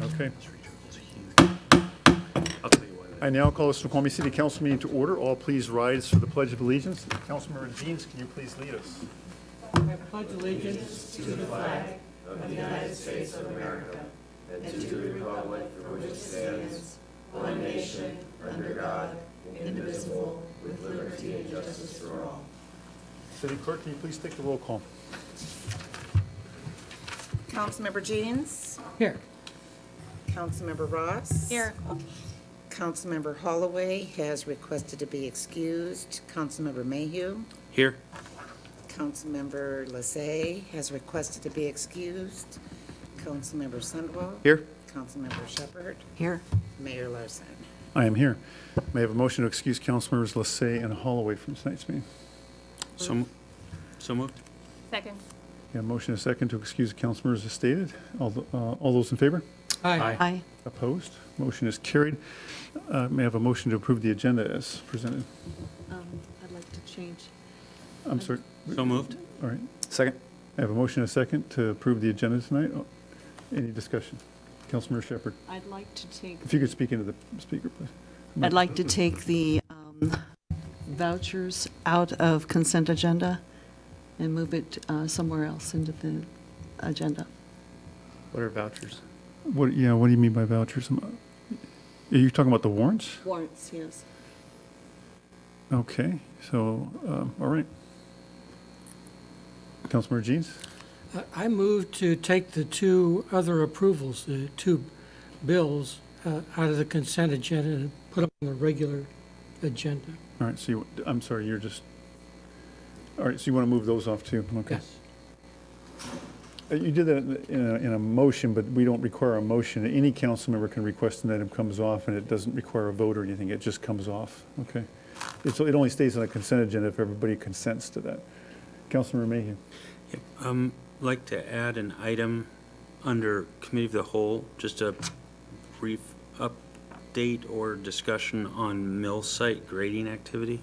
Okay. I now call the Snoqualmie City Council meeting to order. All please rise for the Pledge of Allegiance. Councilmember Jeans, can you please lead us? I pledge allegiance to the flag of the United States of America and to the republic for which it stands, one nation, under God, indivisible, with liberty and justice for all. City Clerk, can you please take the roll call? Councilmember Jeans? Here. Councilmember Ross? Here. Councilmember Holloway has requested to be excused. Councilmember Mayhew? Here. Councilmember Lassay has requested to be excused. Councilmember Sundwall? Here. Councilmember Shepherd? Here. Mayor Larson? I am here. May I have a motion to excuse Councilmembers Lassay and Holloway from tonight's meeting? So moved. Second. We have a motion and a second to excuse Councilmembers as stated. All those in favor? Aye. Aye. Opposed? Motion is carried. May I have a motion to approve the agenda as presented? I'd like to change. I'm sorry. So moved. All right. Second. I have a motion and a second to approve the agenda tonight. Any discussion? Councilmember Shepherd, I'd like to take. if you could speak into the speaker, please. I'd like to take the vouchers out of consent agenda and move it somewhere else into the agenda. What are vouchers? What do you mean by vouchers? Are you talking about the warrants? Warrants, yes. Okay, so, all right. Councilmember Jeans? I move to take the two other approvals, the two bills, out of the consent agenda and put them on the regular agenda. All right, so I'm sorry, you're just, all right, so you want to move those off too? Okay. Yes. You did that in a motion, but we don't require a motion. Any council member can request an item comes off, and it doesn't require a vote or anything. It just comes off, okay? It only stays on the consent agenda if everybody consents to that. Councilmember Mayhew. Yep. I'd like to add an item under Committee of the Whole, just a brief update or discussion on mill site grading activity.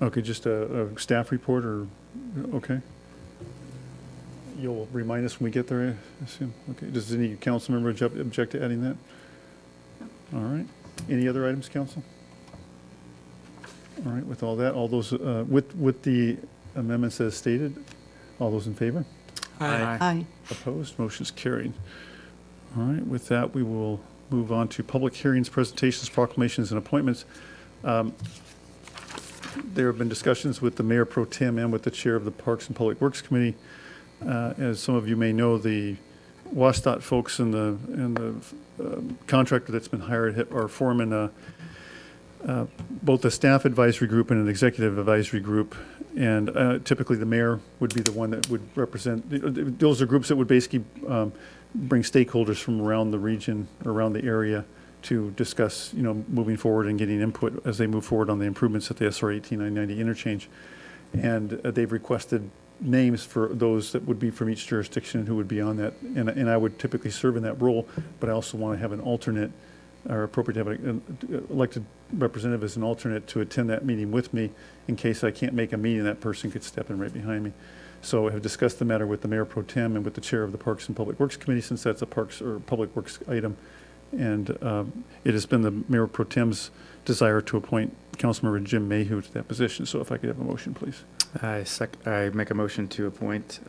Okay, just a staff report or, okay. You'll remind us when we get there, I assume. Okay, does any council member object to adding that? All right. Any other items, council? All right, with all that, all those, with the amendments as stated, all those in favor? Aye. Aye. Opposed? Motion's carried. All right, with that, we will move on to public hearings, presentations, proclamations, and appointments. There have been discussions with the Mayor Pro Tem and with the Chair of the Parks and Public Works Committee. As some of you may know, the WSDOT folks and the contractor that's been hired are forming both a staff advisory group and an executive advisory group. And typically the mayor would be the one that would represent, those are groups that would basically bring stakeholders from around the region, around the area to discuss, moving forward and getting input as they move forward on the improvements at the SR 18990 interchange. And they've requested names for those that would be from each jurisdiction who would be on that. And I would typically serve in that role, but I also want to have an alternate, or appropriate to have an elected representative as an alternate to attend that meeting with me in case I can't make a meeting, that person could step in right behind me. So I have discussed the matter with the Mayor Pro Tem and with the Chair of the Parks and Public Works Committee, since that's a Parks or Public Works item. And it has been the Mayor Pro Tem's desire to appoint Councilmember Jim Mayhew to that position. So if I could have a motion, please. I make a motion to appoint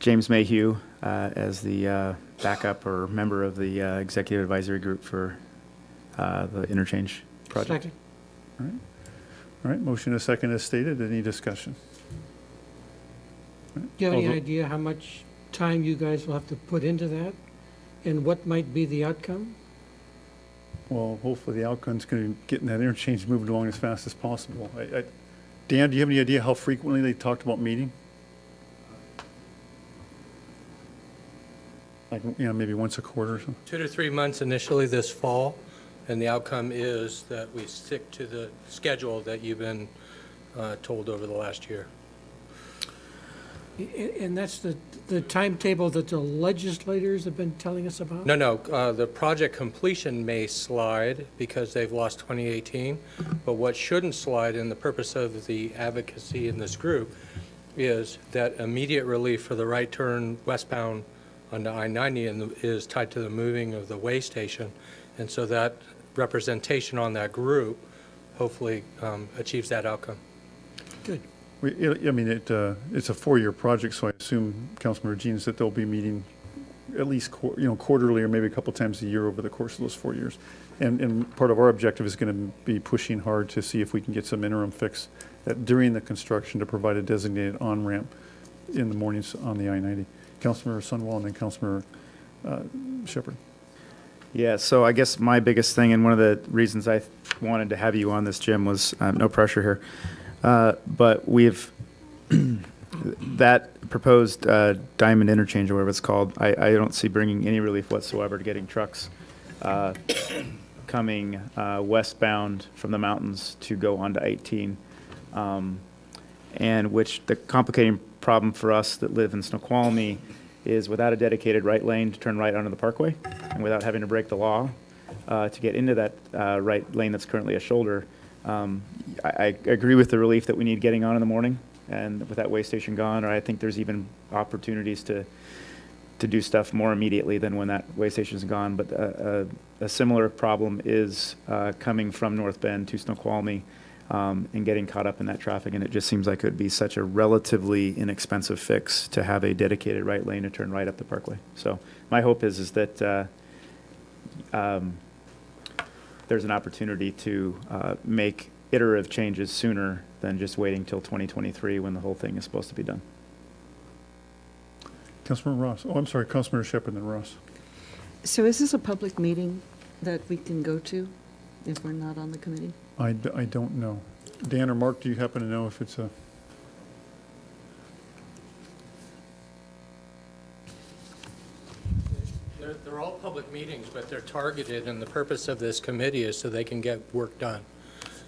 James Mayhew as the backup or member of the executive advisory group for the interchange project. Second. All right. All right. Motion is second as stated. Any discussion? All right. Do you have any Although- idea how much time you guys will have to put into that and what might be the outcome? Well, hopefully the outcome's going to be getting that interchange moved along as fast as possible. Dan, do you have any idea how frequently they talked about meeting? Like, maybe once a quarter or something? 2 to 3 months initially this fall, and the outcome is that we stick to the schedule that you've been told over the last year. And that's the timetable that the legislators have been telling us about? No, the project completion may slide because they've lost 2018, but what shouldn't slide, in the purpose of the advocacy in this group, is that immediate relief for the right turn westbound onto I-90 is tied to the moving of the weigh station. And so that representation on that group hopefully achieves that outcome. I mean, it's a 4-year project, so I assume, Councilmember Jeans, that they'll be meeting at least quarterly or maybe a couple times a year over the course of those 4 years. And part of our objective is going to be pushing hard to see if we can get some interim fix during the construction to provide a designated on-ramp in the mornings on the I-90. Councilmember Sunwall and then Councilmember Shepherd. Yeah, so I guess my biggest thing, and one of the reasons I wanted to have you on this, Jim, was no pressure here, but we've that proposed diamond interchange or whatever it's called, I don't see bringing any relief whatsoever to getting trucks coming westbound from the mountains to go onto 18, and which the complicating problem for us that live in Snoqualmie is without a dedicated right lane to turn right onto the parkway and without having to break the law to get into that right lane that's currently a shoulder. I agree with the relief that we need getting on in the morning, and with that weigh station gone, or I think there's even opportunities to do stuff more immediately than when that weigh station's gone. But a similar problem is coming from North Bend to Snoqualmie and getting caught up in that traffic, and it just seems like it would be such a relatively inexpensive fix to have a dedicated right lane to turn right up the parkway. So my hope is that there's an opportunity to make iterative changes sooner than just waiting till 2023 when the whole thing is supposed to be done. Councilmember Ross. Oh, I'm sorry, Councilmember Shepherd and then Ross. So is this a public meeting that we can go to if we're not on the committee? I don't know. Dan or Mark, do you happen to know if it's a? They're all public meetings, but they're targeted, and the purpose of this committee is so they can get work done.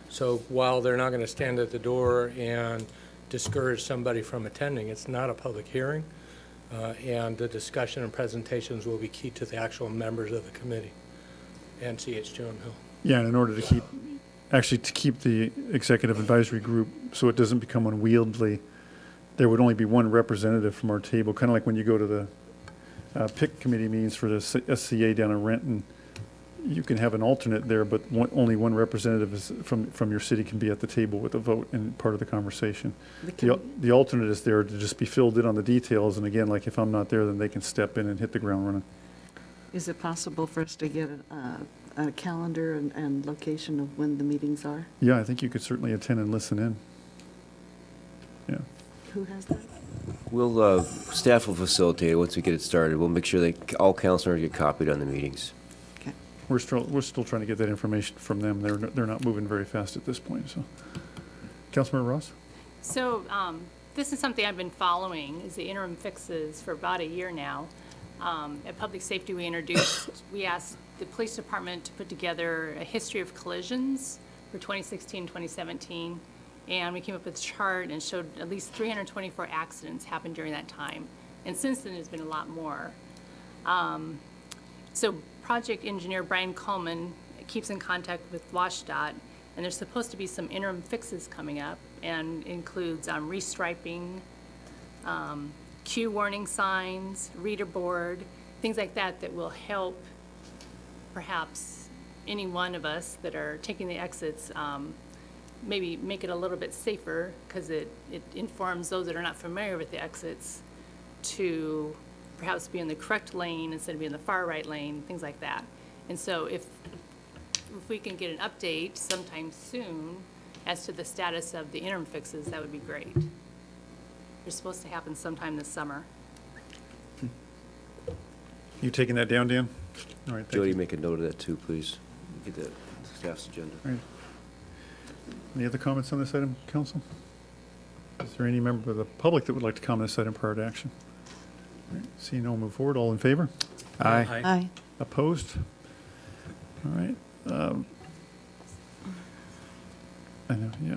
So while they're not going to stand at the door and discourage somebody from attending, it's not a public hearing, and the discussion and presentations will be key to the actual members of the committee and CH2M Hill. Yeah, and in order to keep the executive advisory group so it doesn't become unwieldy, there would only be one representative from our table, kind of like when you go to the PIC committee meetings for the SCA down in Renton. You can have an alternate there, but only one representative from your city can be at the table with a vote and part of the conversation. The alternate is there to just be filled in on the details, and again, like if I'm not there, then they can step in and hit the ground running. Is it possible for us to get a calendar and location of when the meetings are? Yeah, I think you could certainly attend and listen in. Yeah. Who has that? We'll, staff will facilitate it once we get it started. We'll make sure that all councilors get copied on the meetings. Okay. We're still trying to get that information from them. They're not moving very fast at this point, so. Councilmember Ross? So this is something I've been following, is the interim fixes for about a year now. At Public Safety, we asked the police department to put together a history of collisions for 2016, 2017, and we came up with a chart and showed at least 324 accidents happened during that time. And since then, there's been a lot more. So project engineer Brian Coleman keeps in contact with WashDOT, and there's supposed to be some interim fixes coming up, and includes restriping, queue warning signs, reader board, things like that that will help perhaps any one of us that are taking the exits maybe make it a little bit safer, because it informs those that are not familiar with the exits to perhaps be in the correct lane instead of being in the far right lane, things like that. And so if we can get an update sometime soon as to the status of the interim fixes, that would be great. They're supposed to happen sometime this summer. You taking that down, Dan? All right, thank Jody, you. make a note of that too, please. Get that staff's agenda. All right. Any other comments on this item, council? Is there any member of the public that would like to comment on this item prior to action? All right, seeing no one move forward, all in favor? Aye. Aye. Opposed? All right. I know, yeah.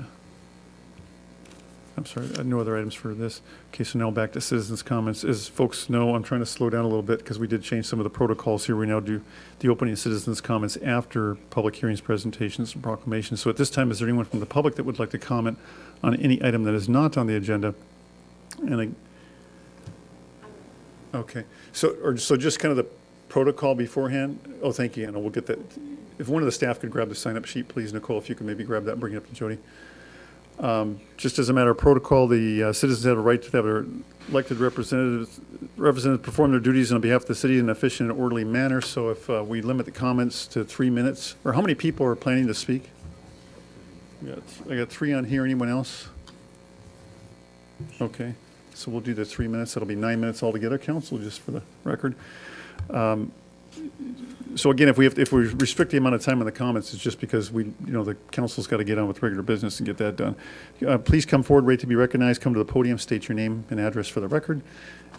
I'm sorry, no other items for this. Okay, so now back to citizens' comments. As folks know, I'm trying to slow down a little bit because we did change some of the protocols here. We now do the opening of citizens' comments after public hearings, presentations, and proclamations. So at this time, is there anyone from the public that would like to comment on any item that is not on the agenda And okay, so just kind of the protocol beforehand. Oh, thank you, Anna. We'll get that. If one of the staff could grab the sign-up sheet, please, Nicole, if you could maybe grab that and bring it up to Jody. Just as a matter of protocol, the citizens have a right to have their elected representatives perform their duties on behalf of the city in an efficient and orderly manner. So if we limit the comments to 3 minutes, or how many people are planning to speak? I got 3 on here. Anyone else? Okay, so we'll do the 3 minutes. That'll be 9 minutes altogether, council, just for the record. So again, if we restrict the amount of time on the comments, it's just because the council's got to get on with regular business and get that done. Please come forward, ready to be recognized. Come to the podium, state your name and address for the record,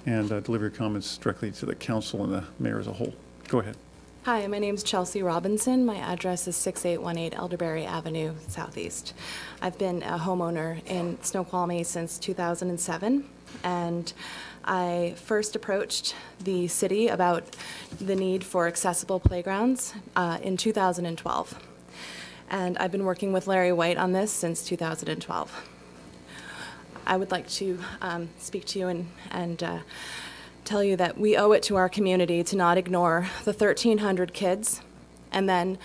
and deliver your comments directly to the council and the mayor as a whole. Go ahead. Hi, my name's Chelsea Robinson. My address is 6818 Elderberry Avenue, Southeast. I've been a homeowner in Snoqualmie since 2007, and I first approached the city about the need for accessible playgrounds in 2012. And I've been working with Larry White on this since 2012. I would like to speak to you and tell you that we owe it to our community to not ignore the 1,300 kids. And then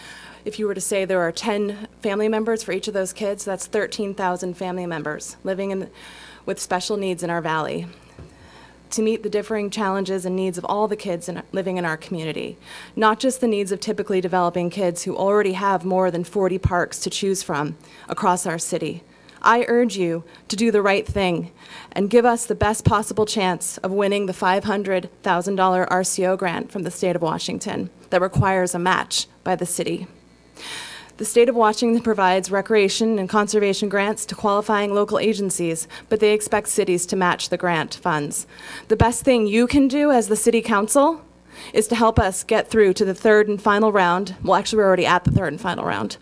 if you were to say there are 10 family members for each of those kids, that's 13,000 family members living with special needs in our valley, to meet the differing challenges and needs of all the kids living in our community, not just the needs of typically developing kids who already have more than 40 parks to choose from across our city. I urge you to do the right thing and give us the best possible chance of winning the $500,000 RCO grant from the state of Washington that requires a match by the city. The state of Washington provides recreation and conservation grants to qualifying local agencies, but they expect cities to match the grant funds. The best thing you can do as the city council is to help us get through to the third and final round. Well, actually, we're already at the third and final round.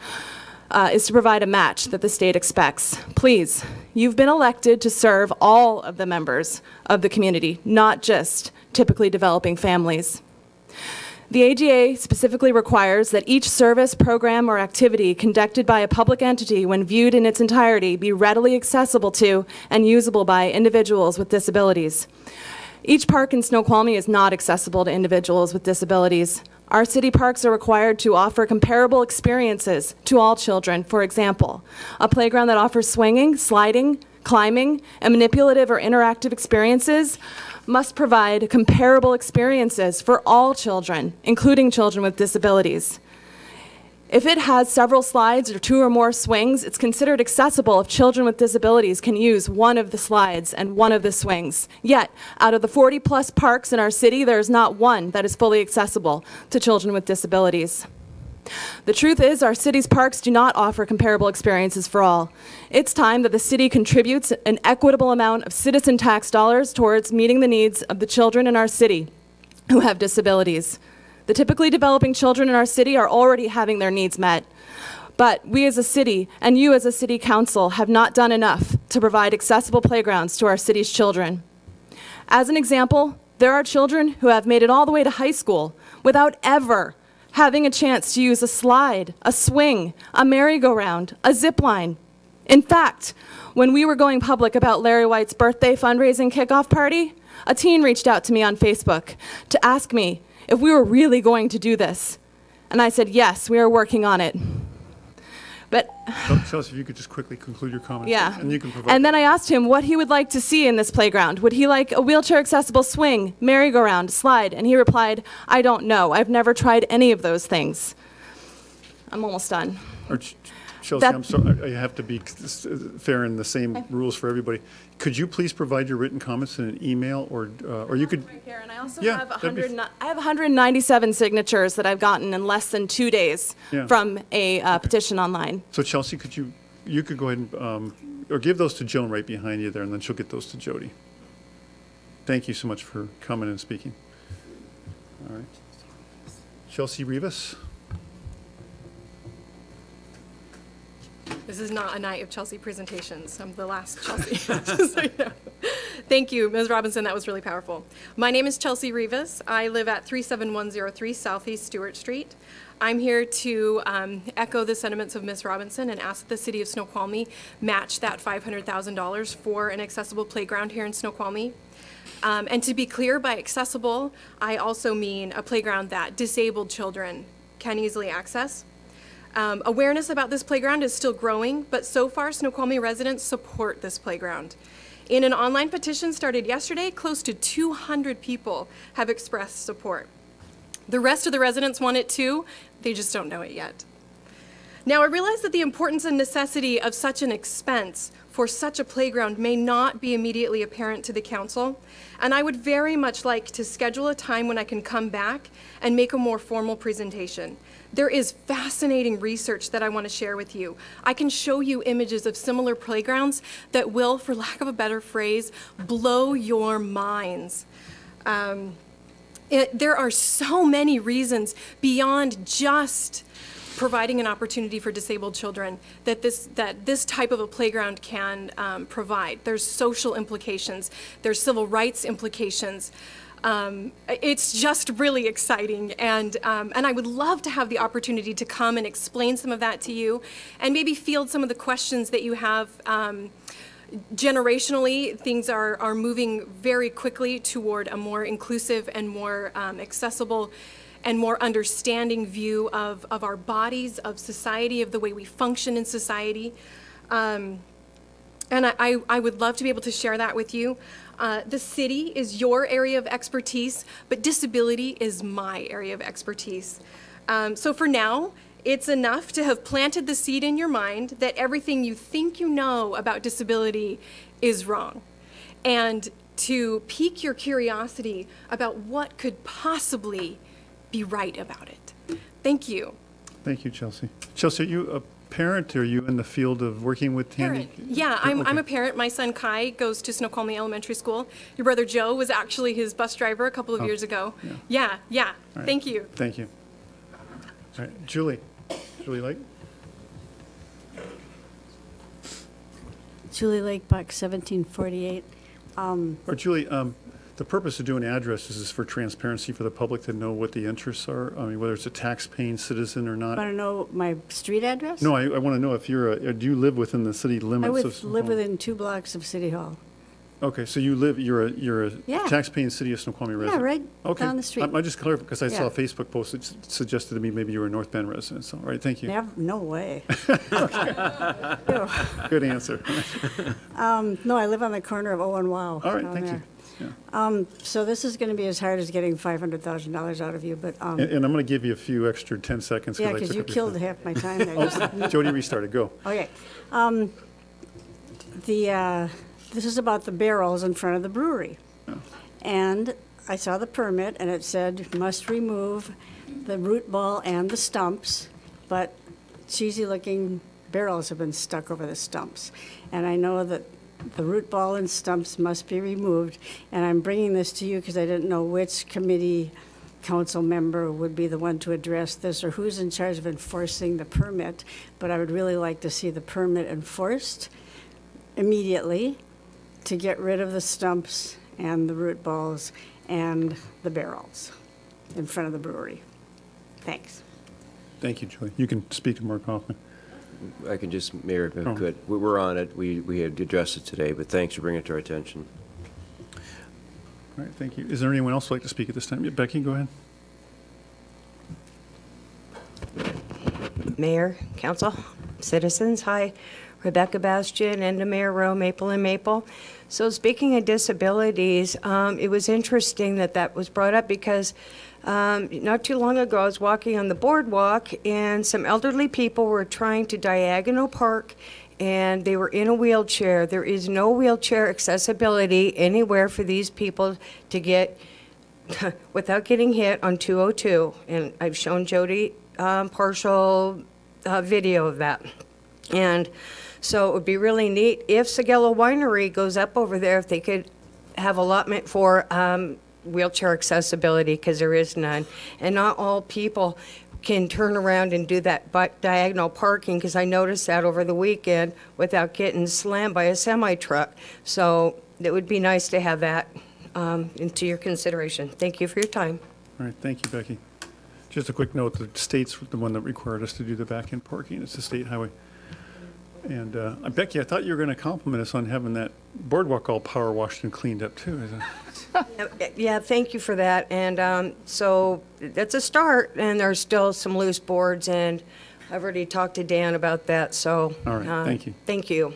Is to provide a match that the state expects. Please, you've been elected to serve all of the members of the community, not just typically developing families. The AGA specifically requires that each service, program, or activity conducted by a public entity, when viewed in its entirety, be readily accessible to and usable by individuals with disabilities. Each park in Snoqualmie is not accessible to individuals with disabilities. Our city parks are required to offer comparable experiences to all children. For example, a playground that offers swinging, sliding, climbing, and manipulative or interactive experiences must provide comparable experiences for all children, including children with disabilities. If it has several slides or 2 or more swings, it's considered accessible if children with disabilities can use one of the slides and one of the swings. Yet, out of the 40-plus parks in our city, there is not one that is fully accessible to children with disabilities. The truth is, our city's parks do not offer comparable experiences for all. It's time that the city contributes an equitable amount of citizen tax dollars towards meeting the needs of the children in our city who have disabilities. The typically developing children in our city are already having their needs met. But we as a city, and you as a city council, have not done enough to provide accessible playgrounds to our city's children. As an example, there are children who have made it all the way to high school without ever having a chance to use a slide, a swing, a merry-go-round, a zip line. In fact, when we were going public about Larry White's birthday fundraising kickoff party, a teen reached out to me on Facebook to ask me if we were really going to do this. And I said, yes, we are working on it. But Chelsea, if you could just quickly conclude your comments. yeah. And you can provide. And then I asked him what he would like to see in this playground. Would he like a wheelchair accessible swing, merry-go-round, slide? And he replied, I don't know. I've never tried any of those things. I'm almost done. Chelsea, I'm sorry, I have to be fair in the same rules for everybody. Could you please provide your written comments in an email, or you could? Right here, and I also Yeah, have that'd I have 197 signatures that I've gotten in less than 2 days Yeah. from a petition online. So Chelsea, you could go ahead and, or give those to Joan right behind you there, and then she'll get those to Jody. Thank you so much for coming and speaking. All right. Chelsea Rivas. This is not a night of Chelsea presentations. I'm the last Chelsea. Just so you know. Thank you, Ms. Robinson. That was really powerful. My name is Chelsea Rivas. I live at 37103 Southeast Stewart Street. I'm here to echo the sentiments of Ms. Robinson and ask that the city of Snoqualmie match that $500,000 for an accessible playground here in Snoqualmie. And to be clear, by accessible, I also mean a playground that disabled children can easily access. Awareness about this playground is still growing, but so far Snoqualmie residents support this playground. In an online petition started yesterday, close to 200 people have expressed support. The rest of the residents want it too, they just don't know it yet. Now, I realize that the importance and necessity of such an expense for such a playground may not be immediately apparent to the council, and I would very much like to schedule a time when I can come back and make a more formal presentation. There is fascinating research that I want to share with you. I can show you images of similar playgrounds that will, for lack of a better phrase, blow your minds. There are so many reasons beyond just providing an opportunity for disabled children that this type of a playground can provide. There's social implications, there's civil rights implications. It's just really exciting, and I would love to have the opportunity to come and explain some of that to you, and maybe field some of the questions that you have. Generationally, things are moving very quickly toward a more inclusive and more accessible and more understanding view of our bodies, of society, of the way we function in society. And I would love to be able to share that with you. The city is your area of expertise, but disability is my area of expertise. So for now, it's enough to have planted the seed in your mind that everything you think you know about disability is wrong, and to pique your curiosity about what could possibly be right about it. Thank you. Thank you, Chelsea. Chelsea, are you a parent, or are you in the field of working with Parent. Yeah, I'm a parent. My son Kai goes to Snoqualmie Elementary School. Your brother Joe was actually his bus driver a couple of years ago. Yeah. Right. Thank you. Thank you. All right, Julie Lake. Julie Lake, Buck, 1748. Or Julie, the purpose of doing addresses is for transparency for the public to know what the interests are. I mean, whether it's a tax-paying citizen or not. Want to know my street address? No, I want to know if do you live within the city limits of I live within 2 blocks of City Hall. Okay, so you're a Yeah. tax-paying city of Snoqualmie resident? Yeah, right Okay. down the street. I just clarified because I saw Yeah. a Facebook post that suggested to me maybe you were a North Bend resident. So, all right, thank you. No way. Good answer. No, I live on the corner of O and Wow. All right, down thank there. you. Yeah. So this is going to be as hard as getting $500,000 out of you, but And I'm going to give you a few extra 10 seconds. yeah, I because took you up your killed time. half my time there. Jody restarted, go. Okay. This is about the barrels in front of the brewery. And I saw the permit, and it said must remove the root ball and the stumps, but cheesy-looking barrels have been stuck over the stumps. And I know that the root ball and stumps must be removed, and I'm bringing this to you because I didn't know which committee council member would be the one to address this, or who's in charge of enforcing the permit, but I would really like to see the permit enforced immediately to get rid of the stumps and the root balls and the barrels in front of the brewery. Thanks. Thank you, Julie. You can speak to Mark Hoffman. I can just, Mayor, if I Oh. could. We're on it. We had addressed it today, but thanks for bringing it to our attention. All right, thank you. Is there anyone else who'd like to speak at this time? Yeah, Becky, go ahead. Mayor, council, citizens, hi. Rebecca Bastian, End of Mayor Row, Maple and Maple. So speaking of disabilities, it was interesting that was brought up because not too long ago I was walking on the boardwalk and some elderly people were trying to diagonal park and they were in a wheelchair. There is no wheelchair accessibility anywhere for these people to get without getting hit on 202. And I've shown Jody partial video of that. And so it would be really neat if Sagello Winery goes up over there, if they could have allotment for wheelchair accessibility, because there is none. And not all people can turn around and do that diagonal parking, because I noticed that over the weekend without getting slammed by a semi-truck. So it would be nice to have that into your consideration. Thank you for your time. All right, thank you, Becky. Just a quick note, the state's the one that required us to do the back-end parking. It's the state highway. And Becky, I thought you were going to compliment us on having that boardwalk all power washed and cleaned up too. Yeah, thank you for that. And so that's a start, and there's still some loose boards, and I've already talked to Dan about that, so. All right, thank you. Thank you.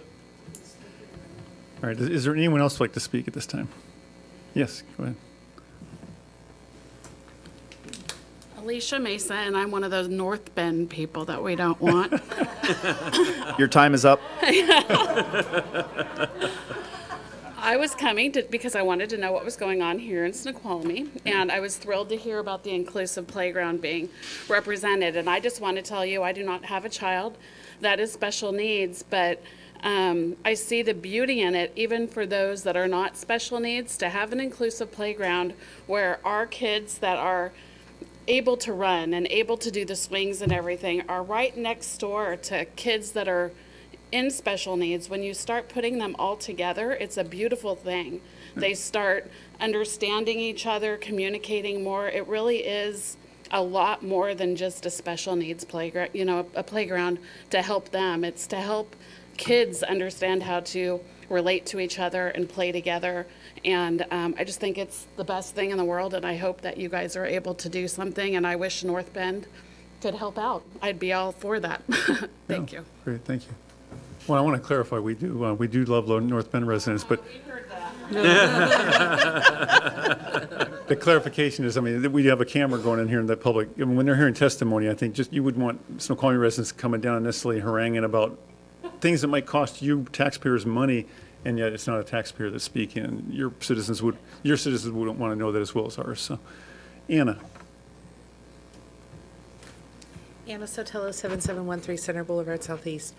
All right, is there anyone else who'd like to speak at this time? Yes, go ahead. Alicia Mesa, and I'm one of those North Bend people that we don't want. Your time is up. I was coming because I wanted to know what was going on here in Snoqualmie, and I was thrilled to hear about the inclusive playground being represented. And I just want to tell you, I do not have a child that is special needs, but I see the beauty in it, even for those that are not special needs, to have an inclusive playground where our kids that are able to run and able to do the swings and everything are right next door to kids that are in special needs. When you start putting them all together, it's a beautiful thing. They start understanding each other, communicating more. It really is a lot more than just a special needs playground, you know, a playground to help them. It's to help kids understand how to relate to each other and play together. And I just think it's the best thing in the world, and I hope that you guys are able to do something, and I wish North Bend could help out. I'd be all for that. Thank you. Great, thank you. Well, I want to clarify, we do love North Bend residents, but the clarification is, I mean, we have a camera going in here in the public. I mean, when they're hearing testimony, I think just you would want Snoqualmie residents coming down and necessarily haranguing about things that might cost you taxpayers money, and yet it's not a taxpayer that's speaking. And your citizens wouldn't want to know that as well as ours. So, Anna. Anna Sotelo, 7713 Center Boulevard Southeast.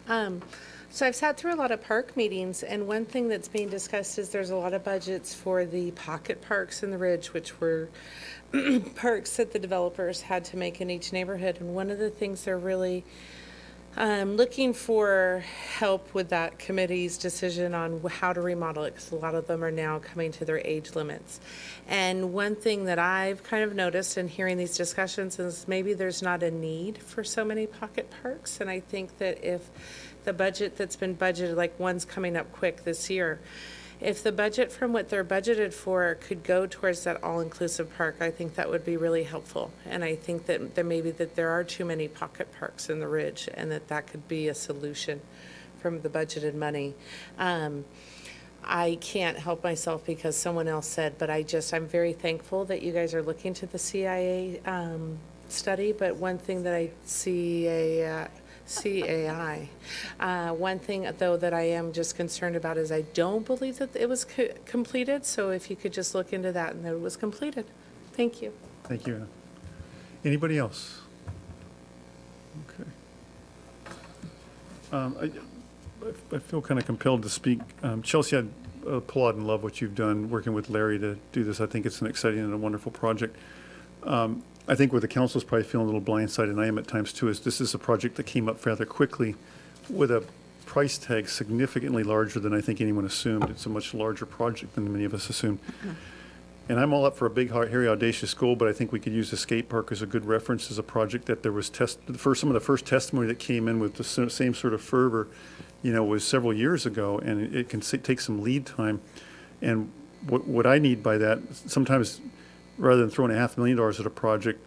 So I've sat through a lot of park meetings, and one thing that's being discussed is there's a lot of budgets for the pocket parks in the Ridge, which were parks that the developers had to make in each neighborhood. And one of the things they're really looking for help with that committee's decision on how to remodel it, because a lot of them are now coming to their age limits. And one thing that I've kind of noticed in hearing these discussions is maybe there's not a need for so many pocket parks. And I think that if the budget that's been budgeted, like one's coming up quick this year, if the budget from what they're budgeted for could go towards that all-inclusive park, I think that would be really helpful. And I think that there are too mmany pocket parks in the Ridge, and that could be a solution from the budgeted money. I can't help myself because someone else said, but I'm very thankful that you guys are looking to the CIA study. But one thing that I see CAI. One thing, though, that I am just concerned about is I don't believe that it was completed. So if you could just look into that and that it was completed. Thank you. Thank you, Anna. Anybody else? Okay. I feel kind of compelled to speak. Chelsea, I applaud and love what you've done working with Larry to do this. I think it's an exciting and a wonderful project. I think where the council's probably feeling a little blindsided, and I am at times too, is this is a project that came up rather quickly with a price tag significantly larger than I think anyone assumed. It's a much larger project than many of us assumed. And I'm all up for a big, hairy, audacious goal, but I think we could use the skate park as a good reference as a project that there was some of the first testimony that came in with the same sort of fervor, you know, was several years ago, and it can take some lead time. And what I need by that, sometimes rather than throwing $500,000 at a project,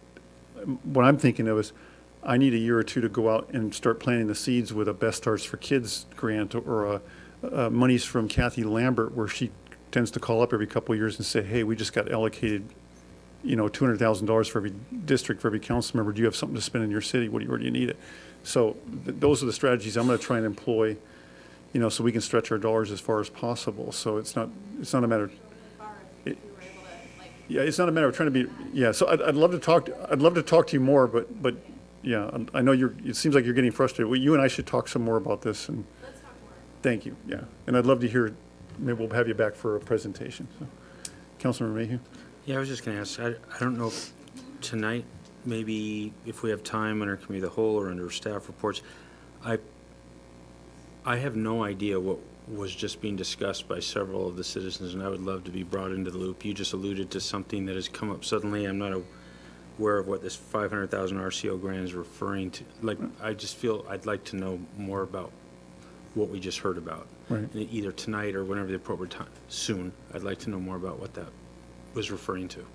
what I'm thinking of is I need a year or two to go out and start planting the seeds with a Best Starts for Kids grant or monies from Kathy Lambert, where she tends to call up every couple of years and say, hey, we just got allocated, you know, $200,000 for every district, for every council member. Do you have something to spend in your city? Where do you need it? So those are the strategies I'm going to try and employ, you know, so we can stretch our dollars as far as possible. So it's not a matter of, yeah, it's not a matter of trying to be, yeah. So I'd love to talk to you more, but yeah, I know it seems like you're getting frustrated. Well, you and I should talk some more about this. And let's talk more. Thank you. Yeah, and I'd love to hear. Maybe we'll have you back for a presentation. So, Councilmember Mayhew. Yeah, I was just going to ask. I don't know if tonight, maybe if we have time under committee of the whole or under staff reports, I have no idea what was just being discussed by several of the citizens, and I would love to be brought into the loop. You just alluded to something that has come up suddenly. I'm not aware of what this 500,000 RCO grant is referring to. Like, I just feel I'd like to know more about what we just heard about. Right. Either tonight or whenever the appropriate time, soon. I'd like to know more about what that was referring to.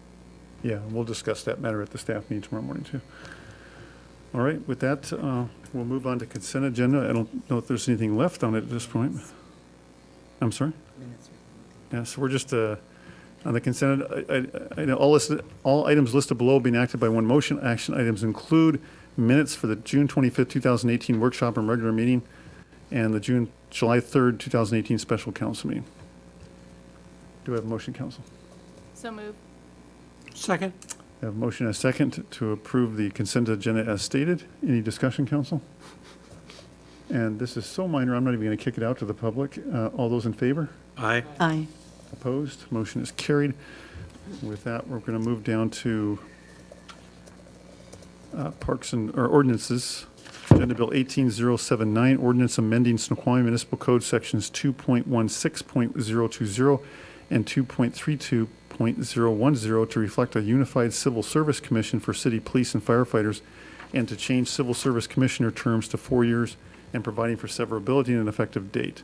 Yeah, we'll discuss that matter at the staff meeting tomorrow morning, too. All right, with that, we'll move on to consent agenda. I don't know if there's anything left on it at this point. I'm sorry? Yeah, so we're just on the consent. I know all items listed below being acted by one motion. Action items include minutes for the June 25th, 2018 workshop and regular meeting and the July 3rd, 2018 special council meeting. Do I have a motion, council? So moved. Second. I have a motion and a second to approve the consent agenda as stated. Any discussion, council? And this is so minor, I'm not even going to kick it out to the public. All those in favor? Aye. Aye. Opposed? Motion is carried. With that, we're going to move down to ordinances. Agenda Bill 18079, ordinance amending Snoqualmie Municipal Code sections 2.16.020 and 2.32.010 to reflect a unified civil service commission for city police and firefighters, and to change civil service commissioner terms to 4 years and providing for severability and an effective date.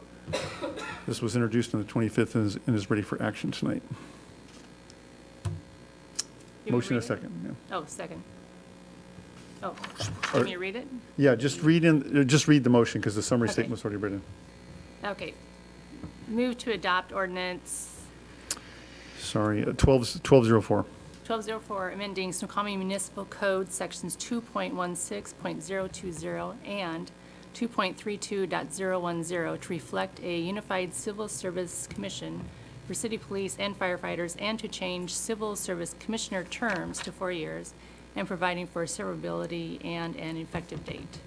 This was introduced on the 25th and is ready for action tonight. Motion and a second. Yeah. Oh, second. Oh, let me read it? Yeah, just read the motion because the summary Okay. statement was already written. Okay. Move to adopt ordinance Sorry, 1204. 1204, amending Snoqualmie Municipal Code Sections 2.16.020 and 2.32.010 to reflect a unified civil service commission for city police and firefighters, and to change civil service commissioner terms to 4 years, and providing for severability and an effective date.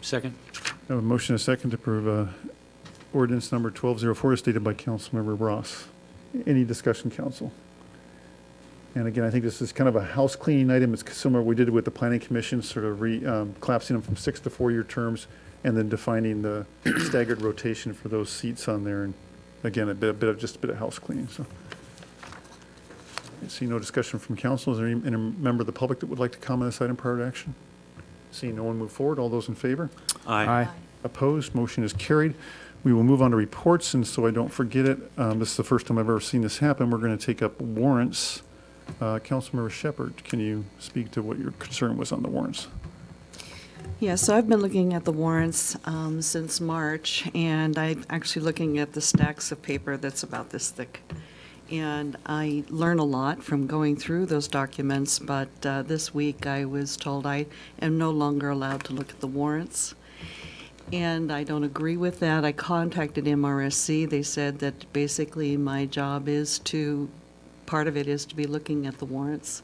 Second. I have a motion and a second to approve ordinance number 1204 as stated by Councilmember Ross. Any discussion, council? And again, I think this is kind of a house cleaning item. It's similar to what we did with the planning commission, sort of collapsing them from 6 to 4 year terms and then defining the staggered rotation for those seats on there. And again, just a bit of house cleaning. So I see no discussion from council. Is there any member of the public that would like to comment on this item prior to action? Seeing no one move forward, all those in favor? Aye. Aye. Opposed, motion is carried. We will move on to reports, and so I don't forget it, this is the first time I've ever seen this happen. We're going to take up warrants. Councilmember Shepherd, can you speak to what your concern was on the warrants? Yeah, so I've been looking at the warrants since March, and I'm actually looking at the stacks of paper that's about this thick. And I learn a lot from going through those documents, but this week I was told I am no longer allowed to look at the warrants. And I don't agree with that. I contacted MRSC. They said that basically my job is part of it is to be looking at the warrants.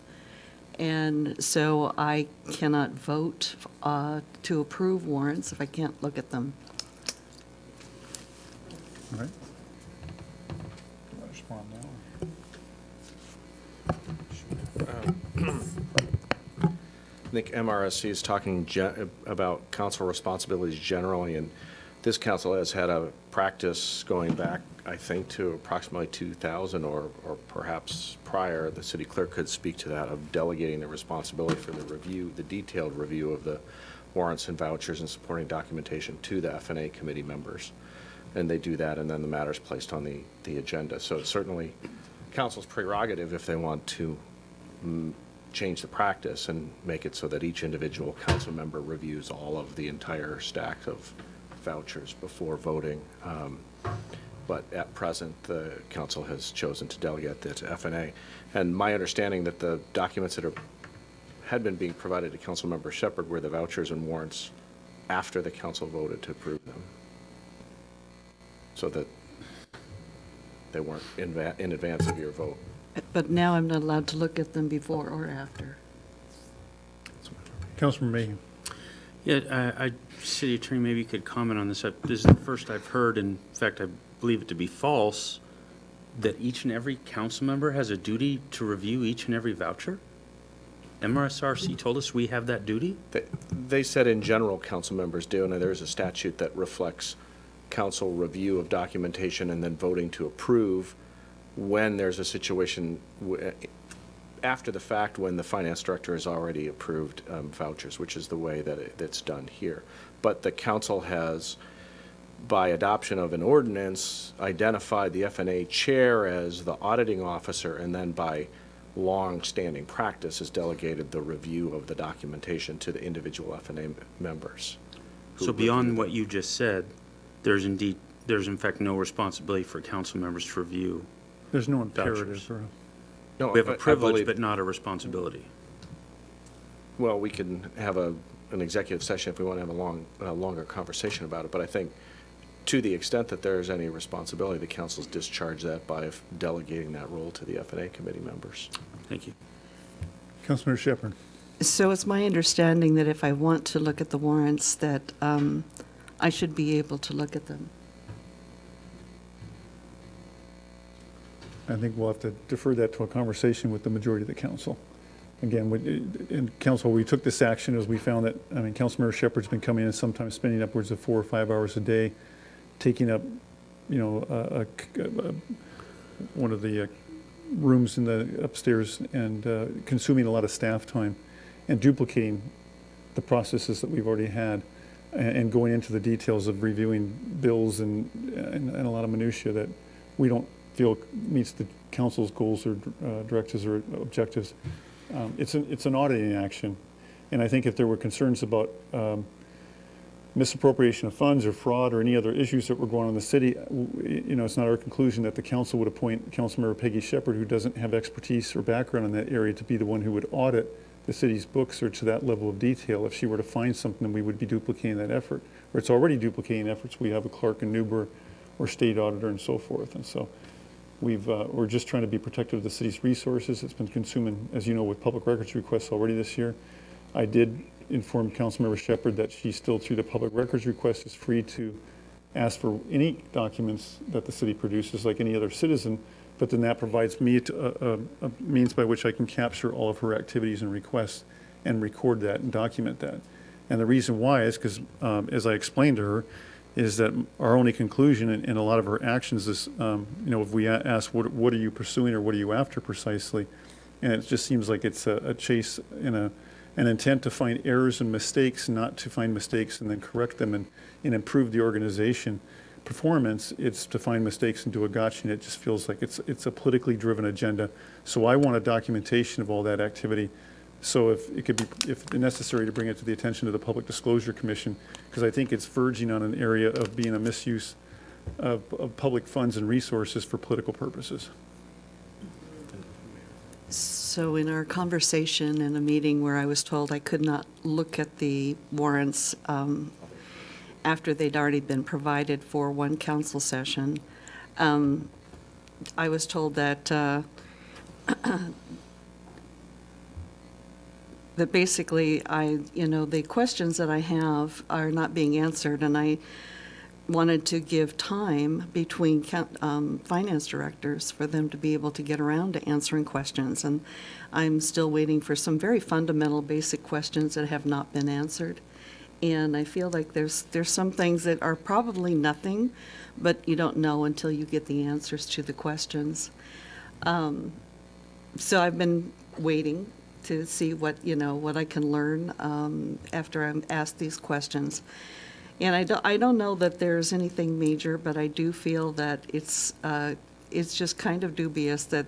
And so I cannot vote to approve warrants if I can't look at them. All right. Do I respond now? I think MRSC is talking about council responsibilities generally, and this council has had a practice going back, I think, to approximately 2000 or perhaps prior. The city clerk could speak to that, of delegating the responsibility for the detailed review of the warrants and vouchers and supporting documentation to the F&A committee members. And they do that, and then the matter is placed on the agenda. So it's certainly council's prerogative if they want to change the practice and make it so that each individual council member reviews all of the entire stack of vouchers before voting. But at present, the council has chosen to delegate that to F&A. And my understanding that the documents that had been being provided to Councilmember Shepherd were the vouchers and warrants after the council voted to approve them, so that they weren't in advance of your vote. But now I'm not allowed to look at them before or after. Councilman Mayhew. Yeah, City Attorney, maybe you could comment on this. This is the first I've heard, in fact, I believe it to be false, that each and every council member has a duty to review each and every voucher? MRSRC told us we have that duty? They said in general council members do, and there's a statute that reflects council review of documentation and then voting to approve when there's a situation after the fact when the finance director has already approved vouchers, which is the way that it's done here. But the council has, by adoption of an ordinance, identified the FNA chair as the auditing officer, and then by long-standing practice has delegated the review of the documentation to the individual FNA members. So beyond what you just said, there's in fact no responsibility for council members to review. There's no vouchers. imperative. Or, No, We have a I privilege, believe- but not a responsibility. Well, we can have an executive session if we want to have a longer conversation about it, but I think to the extent that there is any responsibility, the council's discharged that by delegating that role to the FNA committee members. Thank you. Councilmember Shepherd. So it's my understanding that if I want to look at the warrants, that I should be able to look at them. I think we'll have to defer that to a conversation with the majority of the council. Again, in council, we took this action as we found that, I mean, Councilmember Shepherd's been coming in and sometimes spending upwards of 4 or 5 hours a day, taking up, you know, one of the rooms in the upstairs and consuming a lot of staff time and duplicating the processes that we've already had and going into the details of reviewing bills and a lot of minutia that we don't feel meets the council's goals or directives or objectives. It's an auditing action, and I think if there were concerns about misappropriation of funds or fraud or any other issues that were going on in the city, you know, it's not our conclusion that the council would appoint Councilmember Peggy Shepherd, who doesn't have expertise or background in that area, to be the one who would audit the city's books or to that level of detail. If she were to find something, we would be duplicating that effort, or it's already duplicating efforts. We have a clerk in Newburgh or state auditor and so forth, and so we're just trying to be protective of the city's resources. It's been consuming, as you know, with public records requests already this year. I did inform Councilmember Shepherd that she still, through the public records request, is free to ask for any documents that the city produces like any other citizen, but then that provides me a means by which I can capture all of her activities and requests and record that and document that. And the reason why is because, as I explained to her, is that our only conclusion in a lot of her actions is, you know, if we ask, what are you pursuing or what are you after precisely? And it just seems like it's a chase in an intent to find errors and mistakes, not to find mistakes and then correct them and improve the organization performance. It's to find mistakes and do a gotcha, and it just feels like it's a politically driven agenda. So I want a documentation of all that activity. So if it could be, if necessary, to bring it to the attention of the Public Disclosure Commission, because I think it's verging on an area of being a misuse of public funds and resources for political purposes. So in our conversation in a meeting where I was told I could not look at the warrants after they'd already been provided for one council session, I was told that that basically the questions that I have are not being answered, and I wanted to give time between finance directors for them to be able to get around to answering questions. And I'm still waiting for some very fundamental, basic questions that have not been answered. And I feel like there's some things that are probably nothing, but you don't know until you get the answers to the questions. So I've been waiting to see what I can learn after I'm asked these questions. And I don't know that there's anything major, but I do feel that it's just kind of dubious that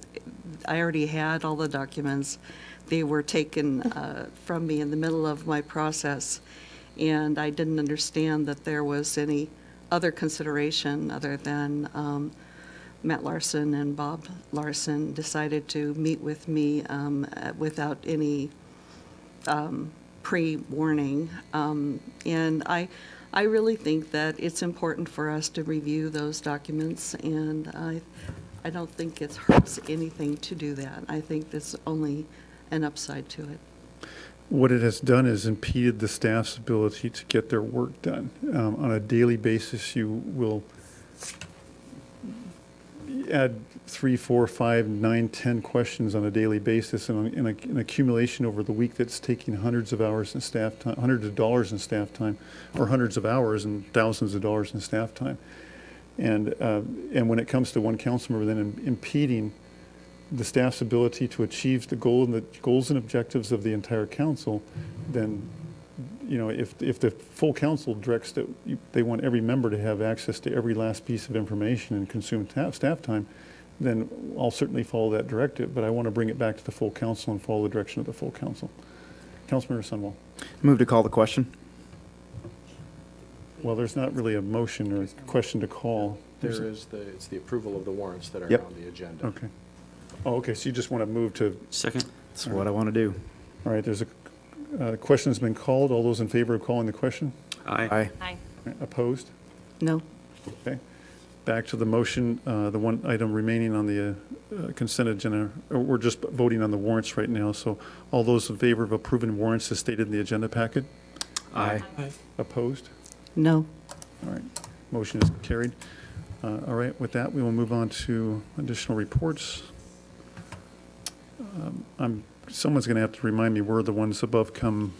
I already had all the documents. They were taken from me in the middle of my process, and I didn't understand that there was any other consideration other than Matt Larson and Bob Larson decided to meet with me without any pre-warning. And I really think that it's important for us to review those documents, and I don't think it hurts anything to do that. I think there's only an upside to it. What it has done is impeded the staff's ability to get their work done. On a daily basis, you will add 3, 4, 5, 9, 10 questions on a daily basis, and an accumulation over the week that's taking hundreds of hours in staff time, hundreds of dollars in staff time, or hundreds of hours and thousands of dollars in staff time. And when it comes to one council member then impeding the staff's ability to achieve the goals and objectives of the entire council, then, you know, if the full council directs that they want every member to have access to every last piece of information and consume staff time, then I'll certainly follow that directive, but I want to bring it back to the full council and follow the direction of the full council. Councilmember Sunwell. Move to call the question. Well, there's not really a motion or a question to call. It's the approval of the warrants that are Yep. on the agenda. Okay. Oh, okay, so you just want to move to, Second? That's what I want to do. all right, there's a question has been called. All those in favor of calling the question? Aye. Aye. Opposed? No. Okay. Back to the motion, the one item remaining on the consent agenda. We're just voting on the warrants right now, so all those in favor of approving warrants as stated in the agenda packet? Aye. Opposed? No. All right, motion is carried. All right, with that, we will move on to additional reports. Someone's going to have to remind me where the ones above come.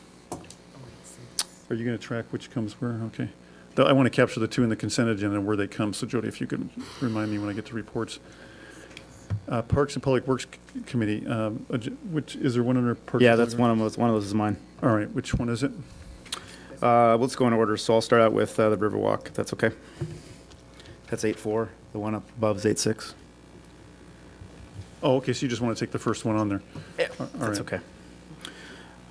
Are you going to track which comes where? Okay. I want to capture the two in the consent agenda and where they come. So Jody, if you could remind me when I get to reports. Parks and Public Works Committee, which, is there one under Parks? Yeah, that's one of those. One of those is mine. All right, which one is it? Let's go in order. So I'll start out with the Riverwalk, if that's okay. That's 8.4. The one up above is 8.6. Oh, okay, so you just want to take the first one on there? Yeah, all that's right. okay.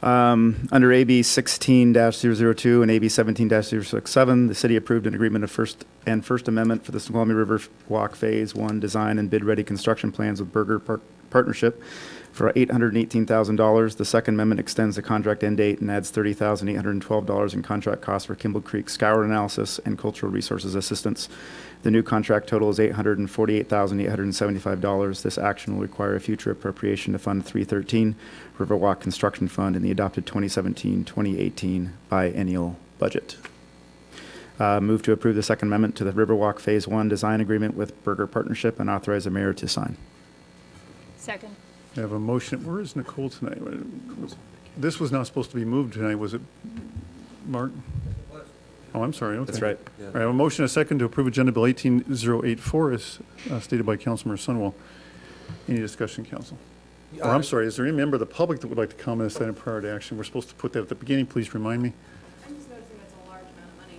Under AB 16-002 and AB 17-067, the city approved an agreement of First Amendment for the Snoqualmie River Walk Phase 1 design and bid-ready construction plans with Burger Partnership for $818,000. The Second Amendment extends the contract end date and adds $30,812 in contract costs for Kimball Creek scour analysis and cultural resources assistance. The new contract total is $848,875. This action will require a future appropriation to fund 313 Riverwalk Construction Fund in the adopted 2017-2018 biennial budget. Move to approve the Second Amendment to the Riverwalk Phase 1 design agreement with Burger Partnership and authorize the mayor to sign. Second. I have a motion. Where is Nicole tonight? This was not supposed to be moved tonight, was it, Mark? Oh, I'm sorry. Okay. That's right. All right, I have a motion, a second, to approve Agenda Bill 18084 as stated by Councilmember Sunwell. Any discussion, Council? Or I'm sorry, is there any member of the public that would like to comment on this item prior to action? We're supposed to put that at the beginning. Please remind me. I'm just noticing it's a large amount of money.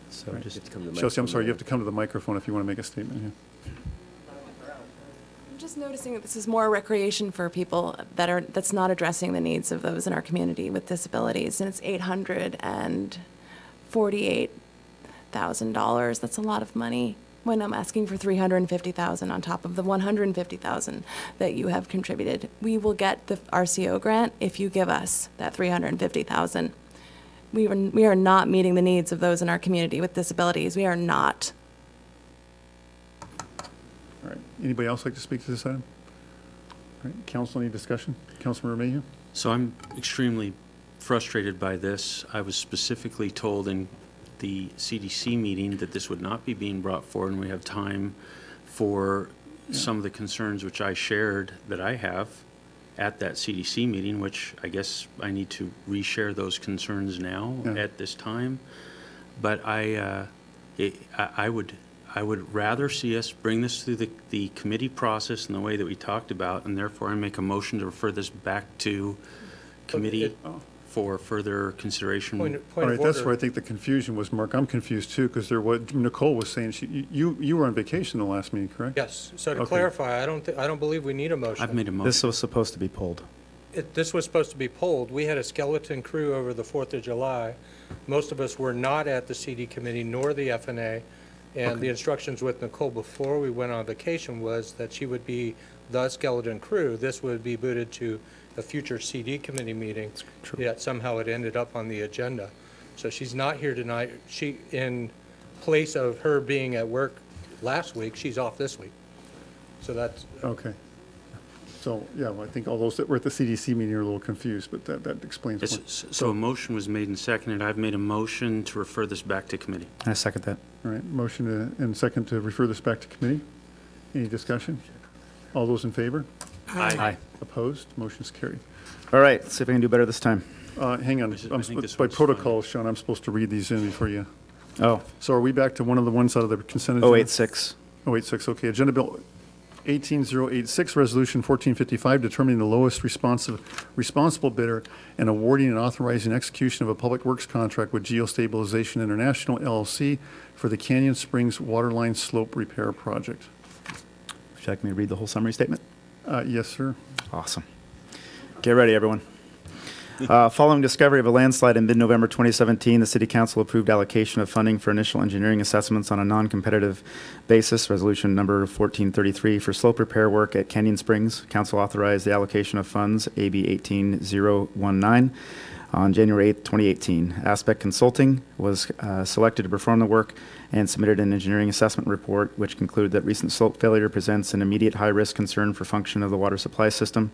So Right. just Chelsea, I'm sorry, you have to come to the microphone if you want to make a statement here. I'm just noticing that this is more recreation for people that's not addressing the needs of those in our community with disabilities, and it's $848,000. That's a lot of money when I'm asking for $350,000 on top of the $150,000 that you have contributed. We will get the RCO grant if you give us that $350,000. We are not meeting the needs of those in our community with disabilities. We are not. All right. Anybody else like to speak to this item? All right. Council, any discussion? Councilmember Mayhew? So I'm extremely frustrated by this. I was specifically told in the CDC meeting that this would not be being brought forward, and we have time for some of the concerns which I shared that I have at that CDC meeting, which I guess I need to reshare those concerns now at this time. But I would rather see us bring this through the committee process in the way that we talked about, and therefore I make a motion to refer this back to committee for further consideration. All right, that's where I think the confusion was, Mark. I'm confused too, because what Nicole was saying, you were on vacation the last meeting, correct? Yes, so to clarify, I don't believe we need a motion. I've made a motion. This was supposed to be pulled. This was supposed to be pulled. We had a skeleton crew over the 4th of July. Most of us were not at the CD committee nor the FNA, and the instructions with Nicole before we went on vacation was that she would be the skeleton crew. This would be booted to a future CD committee meeting, yet somehow it ended up on the agenda. So she's not here tonight. She, in place of her being at work last week, she's off this week. So that's... Okay. So, yeah, well, I think all those that were at the CDC meeting are a little confused, but that explains why. So a motion was made and seconded. I've made a motion to refer this back to committee. I second that. All right, motion and second to refer this back to committee. Any discussion? All those in favor? Aye. Opposed? Motion's carried. All right, let's see if I can do better this time. Hang on, by protocol, Sean, I'm supposed to read these in before you. Oh. So are we back to one of the ones out of the consent agenda? 086. 086, okay. Agenda Bill 18086, Resolution 1455, determining the lowest responsible bidder and awarding and authorizing execution of a public works contract with Geostabilization International LLC for the Canyon Springs Waterline Slope Repair Project. Would you like me to read the whole summary statement? Yes, sir. Awesome. Get ready, everyone. Following discovery of a landslide in mid-November 2017, the City Council approved allocation of funding for initial engineering assessments on a non-competitive basis, Resolution number 1433, for slope repair work at Canyon Springs. Council authorized the allocation of funds, AB 18019, on January 8, 2018. Aspect Consulting was selected to perform the work and submitted an engineering assessment report, which concluded that recent slope failure presents an immediate high-risk concern for function of the water supply system.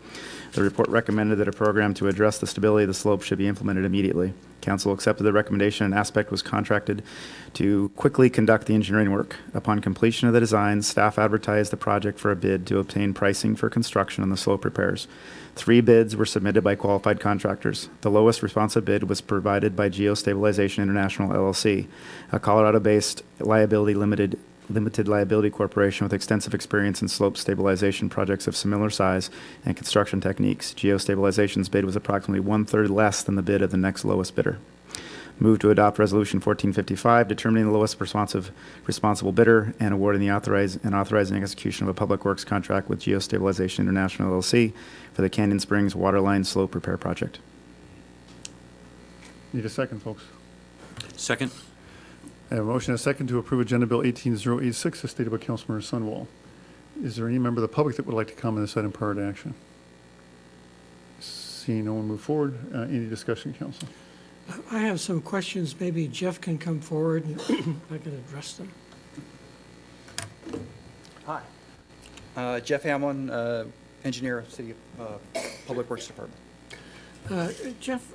The report recommended that a program to address the stability of the slope should be implemented immediately. Council accepted the recommendation, and Aspect was contracted to quickly conduct the engineering work. Upon completion of the design, staff advertised the project for a bid to obtain pricing for construction on the slope repairs. 3 bids were submitted by qualified contractors. The lowest responsive bid was provided by Geostabilization International LLC, a Colorado-based limited liability corporation with extensive experience in slope stabilization projects of similar size and construction techniques. Geostabilization's bid was approximately 1/3 less than the bid of the next lowest bidder. Move to adopt Resolution 1455, determining the lowest responsible bidder and awarding the authorizing execution of a public works contract with Geostabilization International LLC for the Canyon Springs Waterline Slope Repair Project. Need a second, folks. Second. I have a motion and a second to approve Agenda Bill 18086 as stated by Councilmember Sunwall. Is there any member of the public that would like to comment on this item prior to action? Seeing no one move forward, any discussion, Council? I have some questions. Maybe Jeff can come forward and I can address them. Hi. Jeff Hamlin, engineer, City Public Works Department. Jeff,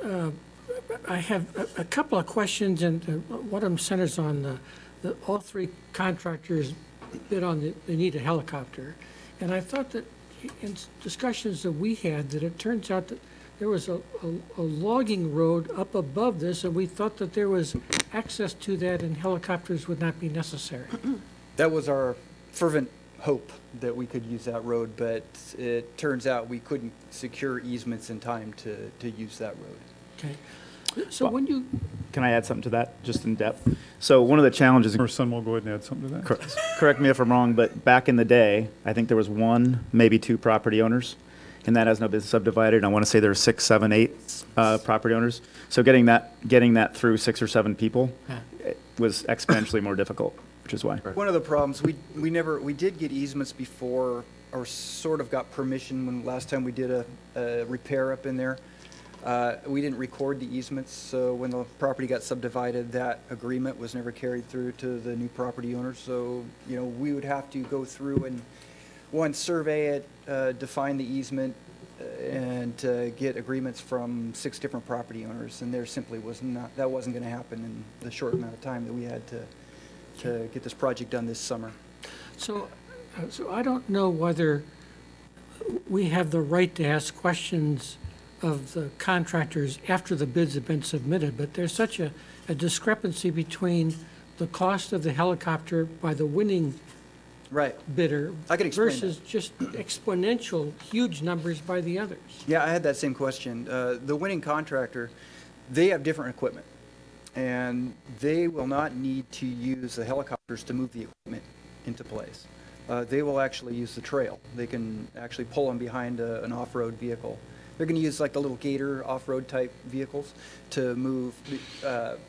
I have a couple of questions, and one of them centers on all 3 contractors bid on they need a helicopter. And I thought that in discussions that we had, that it turns out that there was a logging road up above this, and we thought that there was access to that and helicopters would not be necessary. That was our fervent hope that we could use that road, but it turns out we couldn't secure easements in time to use that road. Okay. So when you... Can I add something to that, just in depth? So one of the challenges... Or Sun will go ahead and add something to that. Correct me if I'm wrong, but back in the day, I think there was 1, maybe 2 property owners, and that has now been subdivided. I want to say there are 6, 7, 8 property owners. So getting that through 6 or 7 people was exponentially more difficult, which is why. One of the problems, we did get easements before, or sort of got permission when last time we did a repair up in there. We didn't record the easements, so when the property got subdivided, that agreement was never carried through to the new property owners. So, you know, we would have to go through and, one, survey it, define the easement, and get agreements from 6 different property owners. And there simply wasn't going to happen in the short amount of time that we had to get this project done this summer. So I don't know whether we have the right to ask questions of the contractors after the bids have been submitted, but there's such a discrepancy between the cost of the helicopter by the winning bidder I can explain versus just exponential huge numbers by the others. Yeah, I had that same question. The winning contractor, they have different equipment, and they will not need to use the helicopters to move the equipment into place. They will actually use the trail. They can actually pull them behind an off-road vehicle. They're going to use like the little Gator off-road type vehicles to move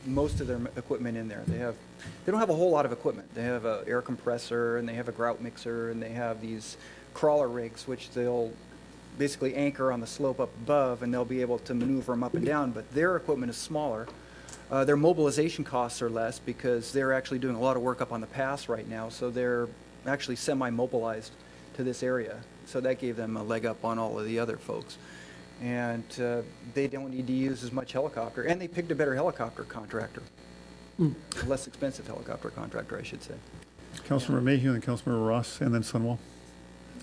most of their equipment in there. They don't have a whole lot of equipment. They have an air compressor, and they have a grout mixer, and they have these crawler rigs, which they'll basically anchor on the slope up above, and they'll be able to maneuver them up and down, but their equipment is smaller. Their mobilization costs are less because they're actually doing a lot of work up on the pass right now, so they're actually semi-mobilized to this area. So that gave them a leg up on all of the other folks. And they don't need to use as much helicopter, and they picked a better helicopter contractor. A less expensive helicopter contractor, I should say. Councilmember Mayhew and Councilmember Ross, and then Sunwall.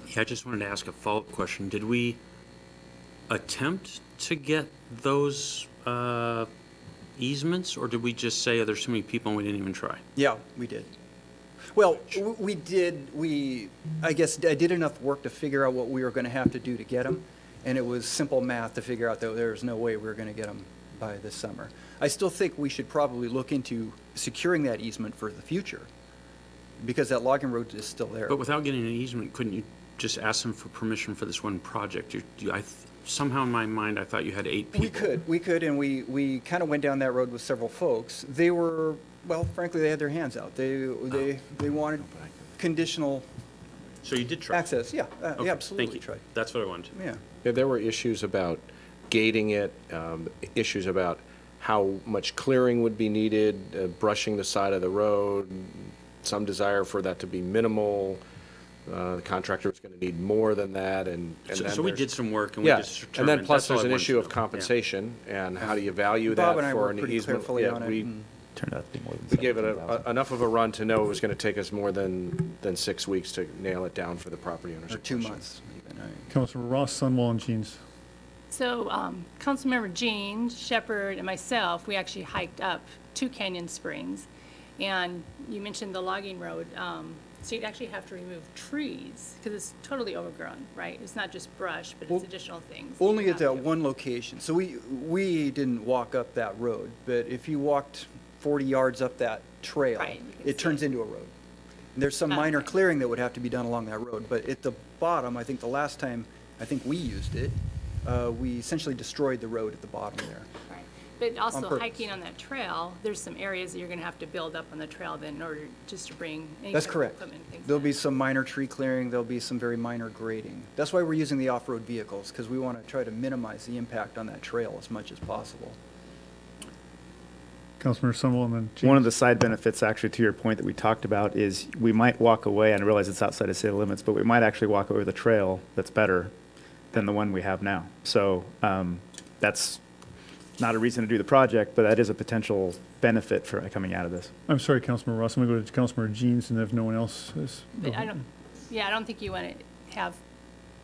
Yeah, I just wanted to ask a follow-up question. Did we attempt to get those easements, or did we just say, oh, there's so many people and we didn't even try? Yeah, we did. Well, I guess I did enough work to figure out what we were going to have to do to get them, and it was simple math to figure out that there's no way we were going to get them by this summer. I still think we should probably look into securing that easement for the future, because that logging road is still there. But without getting an easement, couldn't you just ask them for permission for this one project? Somehow in my mind, I thought you had 8 people. We could, and we kind of went down that road with several folks. They were, well, frankly, they had their hands out. They wanted conditional So you did try? access. Yeah, Okay, yeah, absolutely thank you. tried. That's what I wanted to know. Yeah. There were issues about gating it, issues about how much clearing would be needed, brushing the side of the road, some desire for that to be minimal. The contractor was going to need more than that, and So then we there's- did some work and we Yeah, just determined. and then plus that's all there's I an wanted issue to of know. Yeah. compensation, and how do you value Bob that and I for worked an pretty easement? carefully Yeah, on it. we Turned out to be more than we gave it 17,000. enough of a run to know it was going to take us more than 6 weeks to nail it down for the property owners. Or 2 months, even. Councilor Ross, Sunwall, and Jeans. So, Councilmember Jean, Shepherd, and myself, we actually hiked up to Canyon Springs. And you mentioned the logging road. So you'd actually have to remove trees because it's totally overgrown, right? It's not just brush, but it's additional things. Only at that one location. So we didn't walk up that road, but if you walked 40 yards up that trail, Right, you can it see turns it. into a road. And there's some minor Okay. clearing that would have to be done along that road, but at the bottom, I think the last time I think we used it, we essentially destroyed the road at the bottom there. Right. But also purpose. hiking on that trail, there's some areas that you're going to have to build up on the trail then in order just to bring any That's kind of correct. equipment and things. There'll be some minor tree clearing, there'll be some very minor grading. That's why we're using the off-road vehicles, because we want to try to minimize the impact on that trail as much as possible. Councilmember Sunwall, and then Jeans. One of the side benefits, actually, to your point that we talked about, is we might walk away, and I realize it's outside of city limits, but we might actually walk away with a trail that's better than the one we have now. So that's not a reason to do the project, but that is a potential benefit for coming out of this. I'm sorry, Councilmember Ross, I'm going to go to Councilmember Jeans, and if no one else is. But I don't think you want to have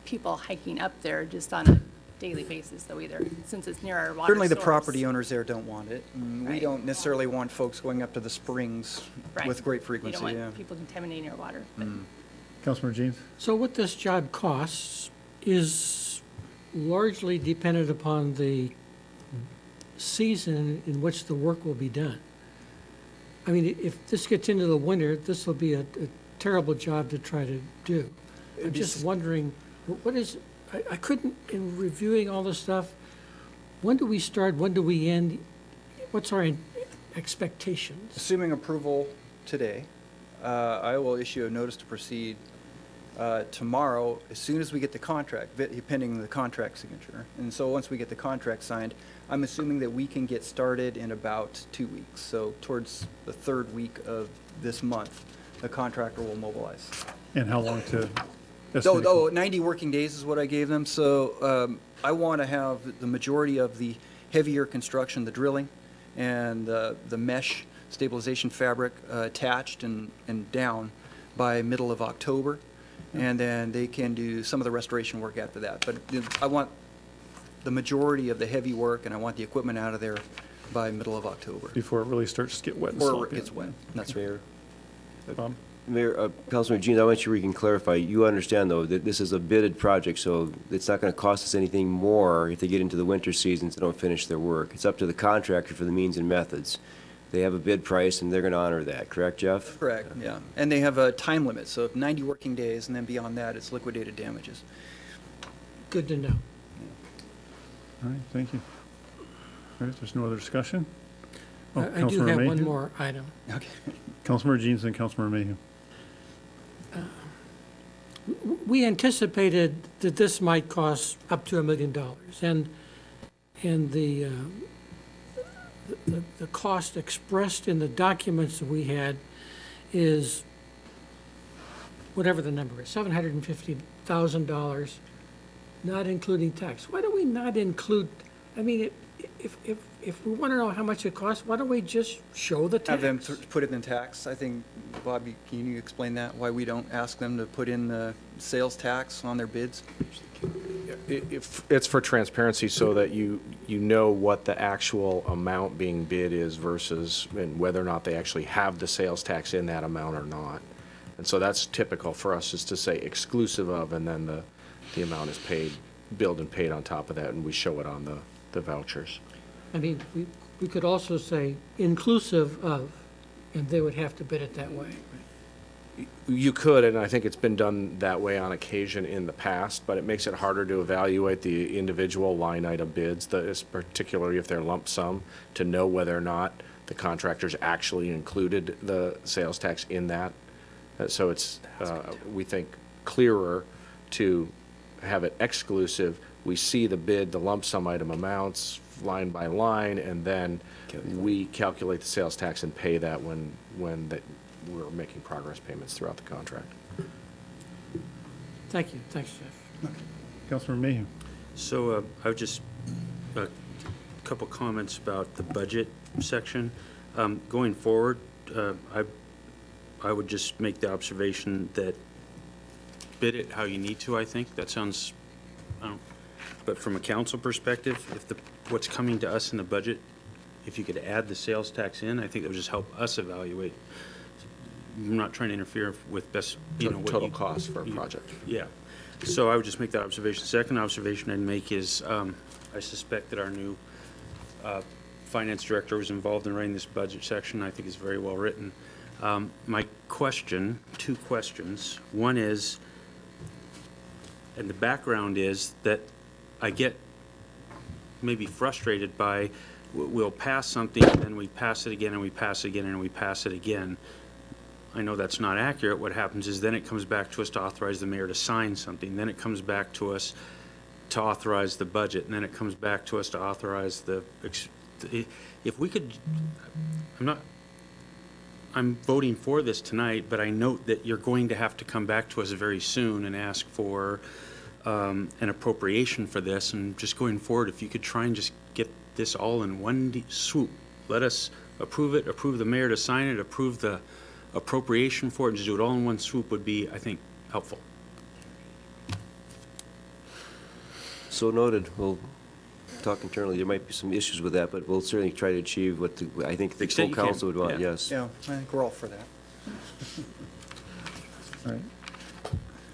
people hiking up there just on a daily basis though either, since it's near our water Certainly the source. property owners there don't want it. We Right. don't necessarily want folks going up to the springs Right. with great You frequency, don't yeah. want people contaminating our water. but- Councilmember Jeans. So what this job costs is largely dependent upon the season in which the work will be done. I mean, if this gets into the winter, this will be a terrible job to try to do. I'm just wondering, what is, I couldn't, in reviewing all this stuff, when do we start, when do we end? What's our expectations? Assuming approval today, I will issue a notice to proceed tomorrow, as soon as we get the contract, pending the contract signature. And so once we get the contract signed, I'm assuming that we can get started in about 2 weeks. So towards the 3rd week of this month, the contractor will mobilize. And how long to? So, 90 working days is what I gave them. So I want to have the majority of the heavier construction, the drilling, and the mesh stabilization fabric attached and down by middle of October. And then they can do some of the restoration work after that. But I want the majority of the heavy work, and I want the equipment out of there by middle of October. Before it really starts to get wet and Before sloppy. it gets wet, that's right. Bob? Mayor, Councilman Jeans, I want you to clarify. You understand, though, that this is a bidded project, so it's not going to cost us anything more if they get into the winter seasons and don't finish their work. It's up to the contractor for the means and methods. They have a bid price, and they're going to honor that. Correct, Jeff? Correct, yeah. And they have a time limit, so 90 working days, and then beyond that, it's liquidated damages. Good to know. All right, thank you. All right, there's no other discussion? Oh, I do Councilmember have one Mayhew? more item. Okay. Councilmember Jeans and Councilmember Mayhew. We anticipated that this might cost up to $1 million, and the cost expressed in the documents that we had is whatever the number is, $750,000, not including tax. Why do we not include, I mean, if we want to know how much it costs, why don't we just show the tax? Have them put it in tax. I think, Bob, can you explain that, why we don't ask them to put in the sales tax on their bids? It's for transparency so that you know what the actual amount being bid is versus and whether or not they actually have the sales tax in that amount or not. And so that's typical for us, is to say exclusive of, and then the amount is paid, billed and paid on top of that, and we show it on the vouchers. I mean, we could also say inclusive of, and they would have to bid it that way. You could, and I think it's been done that way on occasion in the past, but it makes it harder to evaluate the individual line item bids, particularly if they're lump sum, to know whether or not the contractors actually included the sales tax in that. So it's, we think, clearer to have it exclusive. We see the bid, the lump sum item amounts, line by line, and then we calculate the sales tax and pay that when we're making progress payments throughout the contract. Thank you. Thanks, Jeff. Councilmember Mayhew. So I would just, a couple comments about the budget section. Going forward, I would just make the observation that bid it how you need to, I think. That sounds, but from a council perspective, if what's coming to us in the budget, if you could add the sales tax in, I think that would just help us evaluate. I'm not trying to interfere with best, total cost for a project. Yeah. So I would just make that observation. Second observation I'd make is I suspect that our new finance director was involved in writing this budget section. I think it's very well written. My question, two questions. One is, and the background is that I get maybe frustrated by we'll pass something and then we pass it again and we pass it again and we pass it again. I know that's not accurate. What happens is then it comes back to us to authorize the mayor to sign something. Then it comes back to us to authorize the budget. And then it comes back to us to authorize the, if we could, I'm voting for this tonight, but I note that you're going to have to come back to us very soon and ask for an appropriation for this. And just going forward, if you could try and just get this all in one swoop, let us approve it, approve the mayor to sign it, approve the appropriation for it, and just do it all in one swoop would be, I think, helpful. So noted. We'll talk internally. There might be some issues with that, but we'll certainly try to achieve what I think the full council would want, yes. Yeah, I think we're all for that. All right.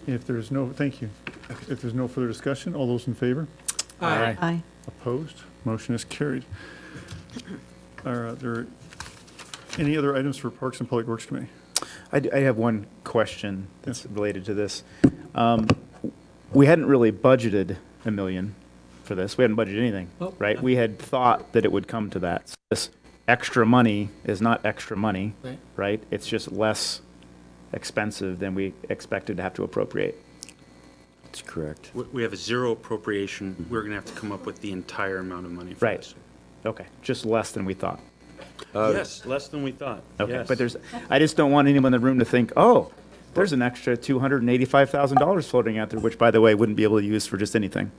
If there's no, thank you. If there's no further discussion, all those in favor? Aye. Aye. Opposed? Motion is carried. Are there any other items for Parks and Public Works Committee? I have one question that's related to this. We hadn't really budgeted $1 million for this. We hadn't budgeted anything, right? We had thought that it would come to that. So this extra money is not extra money, right? It's just less expensive than we expected to have to appropriate. That's correct. We have a zero appropriation. We're going to have to come up with the entire amount of money for this. Okay, just less than we thought. Yes, less than we thought. Okay, yes. but I just don't want anyone in the room to think, oh, there's an extra $285,000 floating out there, which, by the way, wouldn't be able to use for just anything.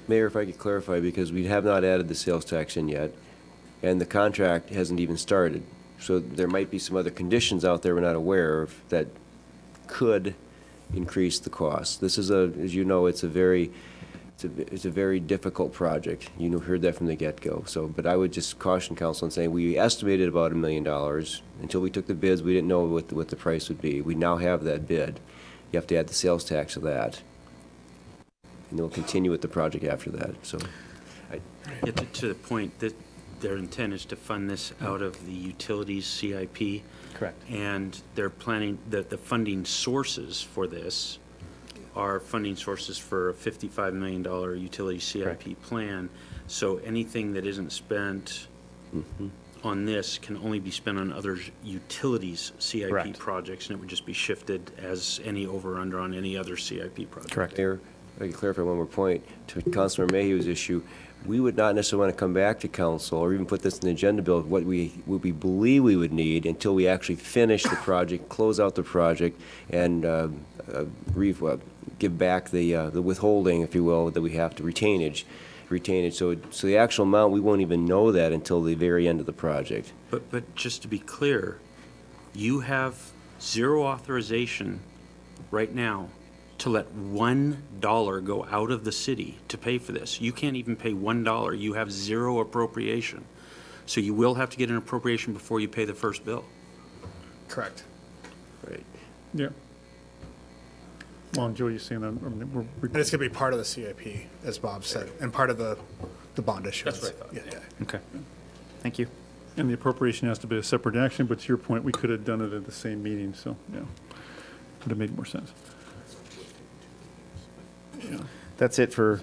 Mayor, if I could clarify, because we have not added the sales tax in yet, and the contract hasn't even started. So there might be some other conditions out there we're not aware of that could increase the cost. This is as you know, it's a very difficult project. You heard that from the get-go. So, but I would just caution council in saying we estimated about $1 million. Until we took the bids, we didn't know what the price would be. We now have that bid. You have to add the sales tax to that, and then we'll continue with the project after that. So, to the point that their intent is to fund this out of the utilities CIP. Correct. And they're planning that the funding sources for this are funding sources for a $55 million utility CIP plan. So anything that isn't spent on this can only be spent on other utilities CIP projects, and it would just be shifted as any over-under on any other CIP project. Correct. Mayor, if I can clarify one more point. To Councilor Mayhew's issue, we would not necessarily want to come back to council or even put this in the agenda bill of what we believe we would need until we actually finish the project, close out the project, and give back the withholding, if you will, that we have to retainage. So the actual amount, we won't even know that until the very end of the project. But just to be clear, you have zero authorization right now to let $1 go out of the city to pay for this. You can't even pay $1. You have zero appropriation. So you will have to get an appropriation before you pay the first bill. Correct. Right. Yeah. Well, and Joe, you're saying that, And it's going to be part of the CIP, as Bob said, and part of the bond issuance. That's what I thought. Yeah. Okay. Thank you. And the appropriation has to be a separate action, but to your point, we could have done it at the same meeting, so, yeah. Would have made more sense. Yeah. That's it for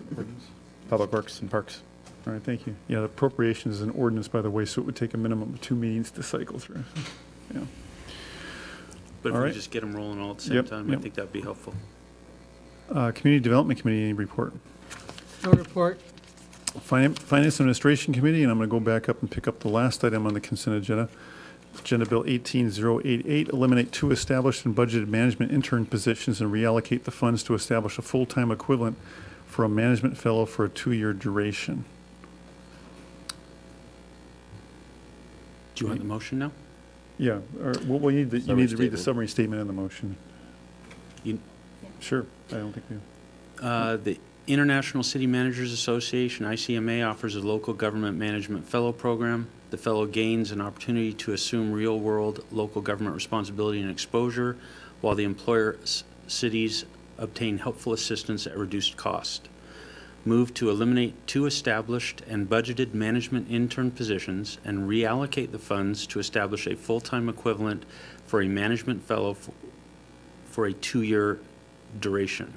Public Works and Parks. All right, thank you. Yeah, the appropriation is an ordinance, by the way, so it would take a minimum of 2 meetings to cycle through. Yeah. But if All we right. just get them rolling all at the same Yep, time, I yep. think that'd be helpful. Community Development Committee, any report? No report. Finance Administration Committee, and I'm going to go back up and pick up the last item on the consent agenda. Agenda Bill 18088, eliminate 2 established and budgeted management intern positions and reallocate the funds to establish a full-time equivalent for a management fellow for a 2-year duration. Do you want the motion now? Yeah, or, well, you need to Summary read the statement. summary statement in the motion. You- Sure, I don't think we. The International City Managers Association, ICMA, offers a local government management fellow program. The fellow gains an opportunity to assume real-world local government responsibility and exposure, while the employer cities obtain helpful assistance at reduced cost. Move to eliminate 2 established and budgeted management intern positions and reallocate the funds to establish a full-time equivalent for a management fellow for a 2-year duration.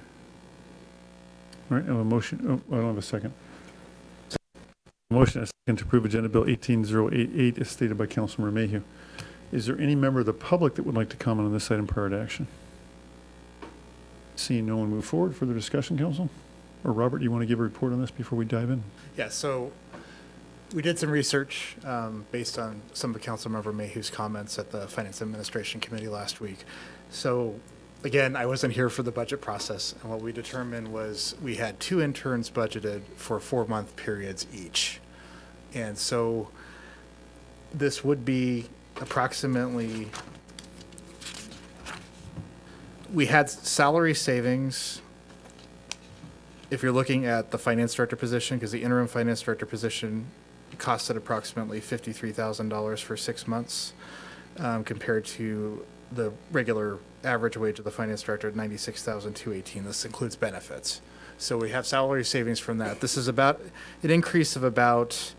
All right, I have a motion. Oh, I don't have a second. Motion and a second to approve Agenda Bill 18088 as stated by Councilmember Mayhew. Is there any member of the public that would like to comment on this item prior to action? Seeing no one move forward, further discussion, Council? Or Robert, you want to give a report on this before we dive in? Yeah, so we did some research based on some of Councilmember Mayhew's comments at the Finance Administration Committee last week. So again, I wasn't here for the budget process, and what we determined was we had 2 interns budgeted for 4-month periods each. And so this would be approximately, we had salary savings if you're looking at the finance director position, because the interim finance director position costed approximately $53,000 for 6 months, compared to the regular average wage of the finance director at $96,218. This includes benefits. So we have salary savings from that. This is about an increase of about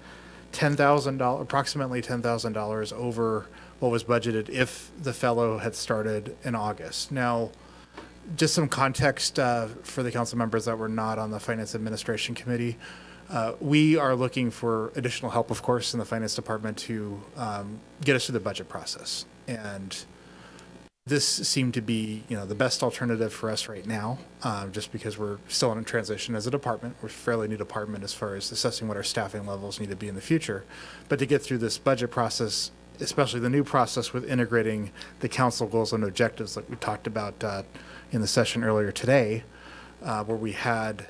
$10,000, approximately $10,000 over what was budgeted if the fellow had started in August. Now, just some context for the council members that were not on the Finance Administration Committee. We are looking for additional help, of course, in the Finance Department to get us through the budget process. And this seemed to be, the best alternative for us right now, just because we're still in a transition as a department. We're a fairly new department as far as assessing what our staffing levels need to be in the future. But to get through this budget process, especially the new process with integrating the council goals and objectives like we talked about in the session earlier today, where we had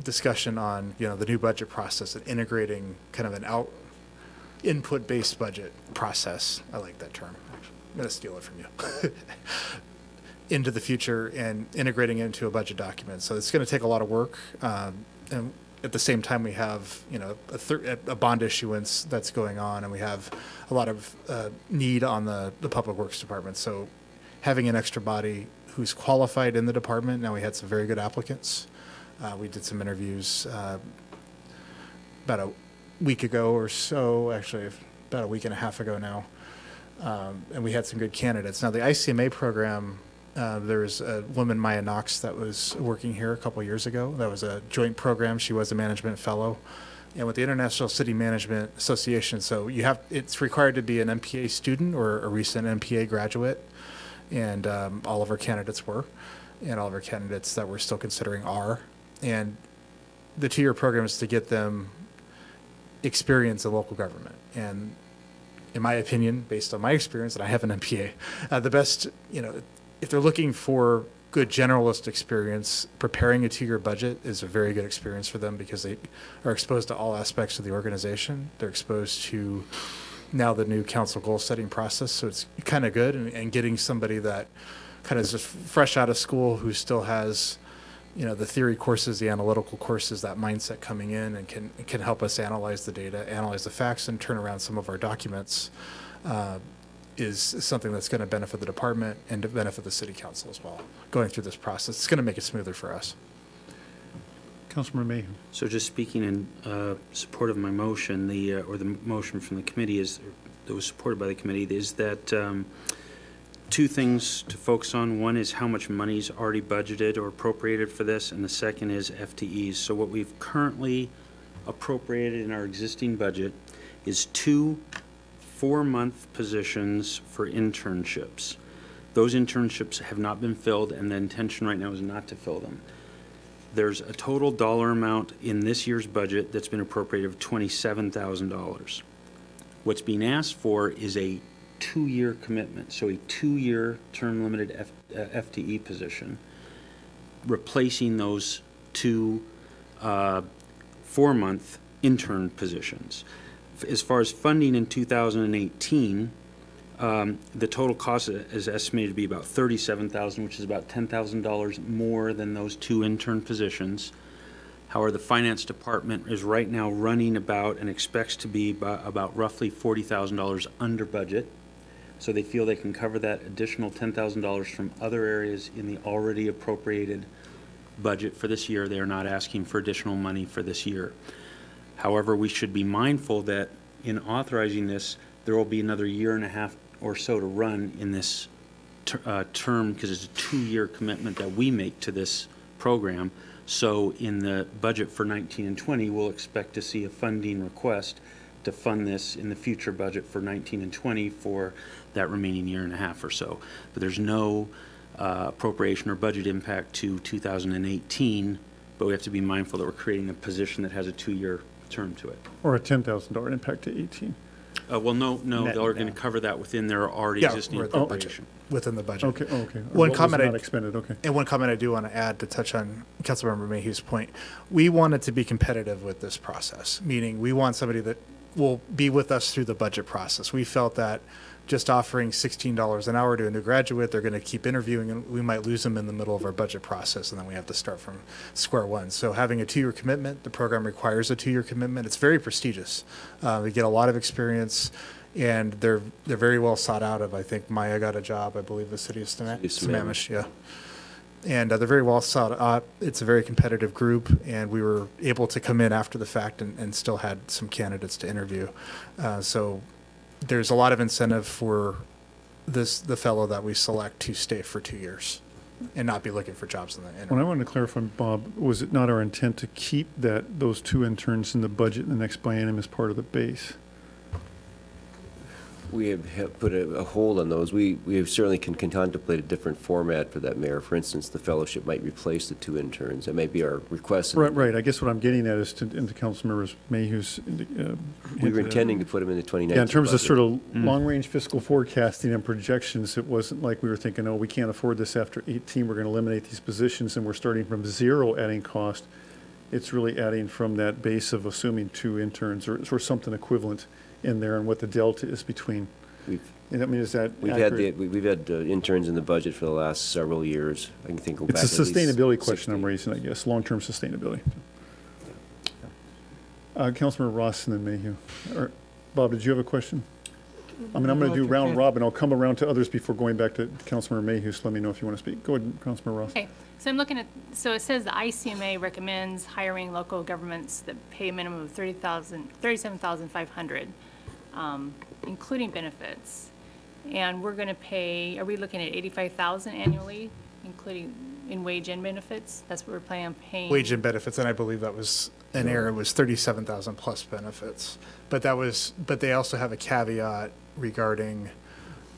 discussion on, the new budget process and integrating kind of an input-based budget process. I like that term. I'm going to steal it from you. Into the future and integrating it into a budget document. So it's going to take a lot of work. And at the same time, we have, a bond issuance that's going on, and we have a lot of need on the Public Works Department. So having an extra body who's qualified in the department, now we had some very good applicants. We did some interviews about a week ago or so, actually about a week and a half ago now. And we had some good candidates. Now, the ICMA program, there was a woman, Maya Knox, that was working here a couple years ago. That was a joint program. She was a management fellow. And with the International City Management Association, so it's required to be an MPA student or a recent MPA graduate. And all of our candidates were, and all of our candidates that we're still considering are. And the 2-year program is to get them experience in local government. And in my opinion, based on my experience, and I have an MPA, the best, if they're looking for good generalist experience, preparing a 2-year budget is a very good experience for them because they are exposed to all aspects of the organization. They're exposed to now the new council goal setting process. So it's kind of good, and getting somebody that kind of just fresh out of school who still has, the theory courses, the analytical courses, that mindset coming in, and can help us analyze the data, analyze the facts, and turn around some of our documents is something that's going to benefit the department and to benefit the city council as well, going through this process. It's going to make it smoother for us. Councilmember Mayhew. So just speaking in support of my motion, or the motion from the committee that was supported by the committee, is that two things to focus on. One is how much money's already budgeted or appropriated for this, and the second is FTEs. So what we've currently appropriated in our existing budget is 2 4-month positions for internships. Those internships have not been filled, and the intention right now is not to fill them. There's a total dollar amount in this year's budget that's been appropriated of $27,000. What's being asked for is a 2-year commitment, so a 2-year term limited FTE position, replacing those 2 4-month intern positions. As far as funding in 2018, the total cost is estimated to be about $37,000, which is about $10,000 more than those 2 intern positions. However, the finance department is right now running about and expects to be about roughly $40,000 under budget. So they feel they can cover that additional $10,000 from other areas in the already appropriated budget for this year. They are not asking for additional money for this year. However, we should be mindful that in authorizing this, there will be another 1.5 years or so to run in this term, because it's a 2-year commitment that we make to this program. So in the budget for 19 and 20, we'll expect to see a funding request to fund this in the future budget for 19 and 20 for that remaining 1.5 years or so. But there's no appropriation or budget impact to 2018, but we have to be mindful that we're creating a position that has a 2-year term to it. Or a $10,000 impact to 18. Well, no, Net, they're going to cover that within their already existing appropriation. Within the budget. Okay, okay. One What was comment not expended, okay. And one comment I do want to add to touch on Councilmember Mayhew's point. We wanted to be competitive with this process, meaning we want somebody that will be with us through the budget process. We felt that just offering $16 an hour to a new graduate, they're going to keep interviewing, and we might lose them in the middle of our budget process, and then we have to start from square one. So having a 2-year commitment, the program requires a 2-year commitment. It's very prestigious. We get a lot of experience, and they're very well sought out of. I think Maya got a job, I believe, the city of Sammamish, yeah. And they're very well sought out. It's a very competitive group, and we were able to come in after the fact and still had some candidates to interview. So there's a lot of incentive for the fellow that we select to stay for 2 years and not be looking for jobs in the interim. Well, I wanted to clarify, Bob, was it not our intent to keep those 2 interns in the budget in the next biennium as part of the base? We have put a hold on those. We certainly can contemplate a different format for that, Mayor. For instance, the fellowship might replace the 2 interns. That may be our request. Right. I guess what I'm getting at is into Councilmember Mayhew's. We were intending to put them in the 2019 Yeah, in terms budget. of sort of long-range fiscal forecasting and projections, it wasn't like we were thinking, oh, we can't afford this after 18. We're going to eliminate these positions, and we're starting from 0 adding cost. It's really adding from that base of assuming 2 interns or something equivalent in there, and what the delta is between. And I mean, is that accurate? We've had interns in the budget for the last several years. I can think go back. It's a sustainability question I'm raising, I guess, long-term sustainability. Councilmember Ross and then Mayhew. Bob, did you have a question? I mean, I'm going to do round robin. I'll come around to others before going back to Councilmember Mayhew, so let me know if you want to speak. Go ahead, Councilmember Ross. Okay, so I'm looking at, so it says the ICMA recommends hiring local governments that pay a minimum of $37,500, including benefits. And we're going to pay, are we looking at $85,000 annually, including in wage and benefits? That's what we're planning on paying. Wage and benefits, and I believe that was an error. It was 37,000 plus benefits. But they also have a caveat regarding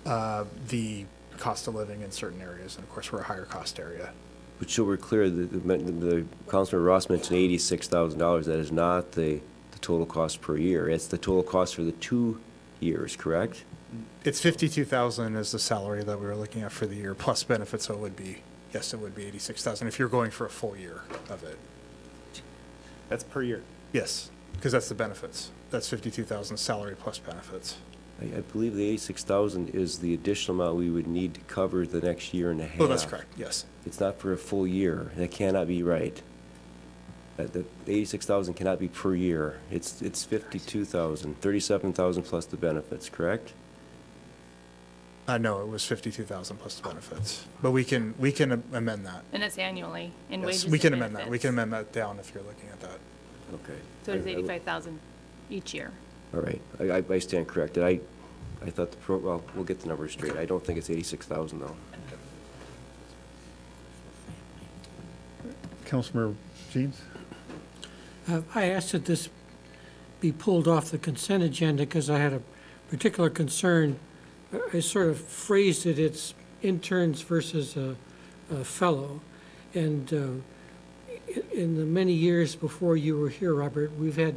the cost of living in certain areas, and of course we're a higher cost area. But so we're clear, the Councilor Ross mentioned $86,000. That is not the total cost per year. It's the total cost for the 2 years, correct? It's 52,000 is the salary that we were looking at for the year, plus benefits, so it would be, yes, it would be 86,000 if you're going for a full year of it. That's per year? Yes, because that's the benefits. That's 52,000 salary plus benefits. I believe the 86,000 is the additional amount we would need to cover the next 1.5 years. Oh, that's correct, yes. It's not for a full year. That cannot be right. The 86,000 cannot be per year. It's 52,000, 37,000 plus the benefits, correct? No, it was 52,000 plus the benefits, but we can amend that. And that's annually in Yes, wages we can and amend that. We benefits. can amend that down if you're looking at that. Okay. So it's 85,000 each year. All right, I stand corrected. I thought well, we'll get the numbers straight. I don't think it's 86,000 though. Councilmember Jeans? I asked that this be pulled off the consent agenda because I had a particular concern. I sort of phrased it, it's interns versus a fellow. And in the many years before you were here, Robert, we've had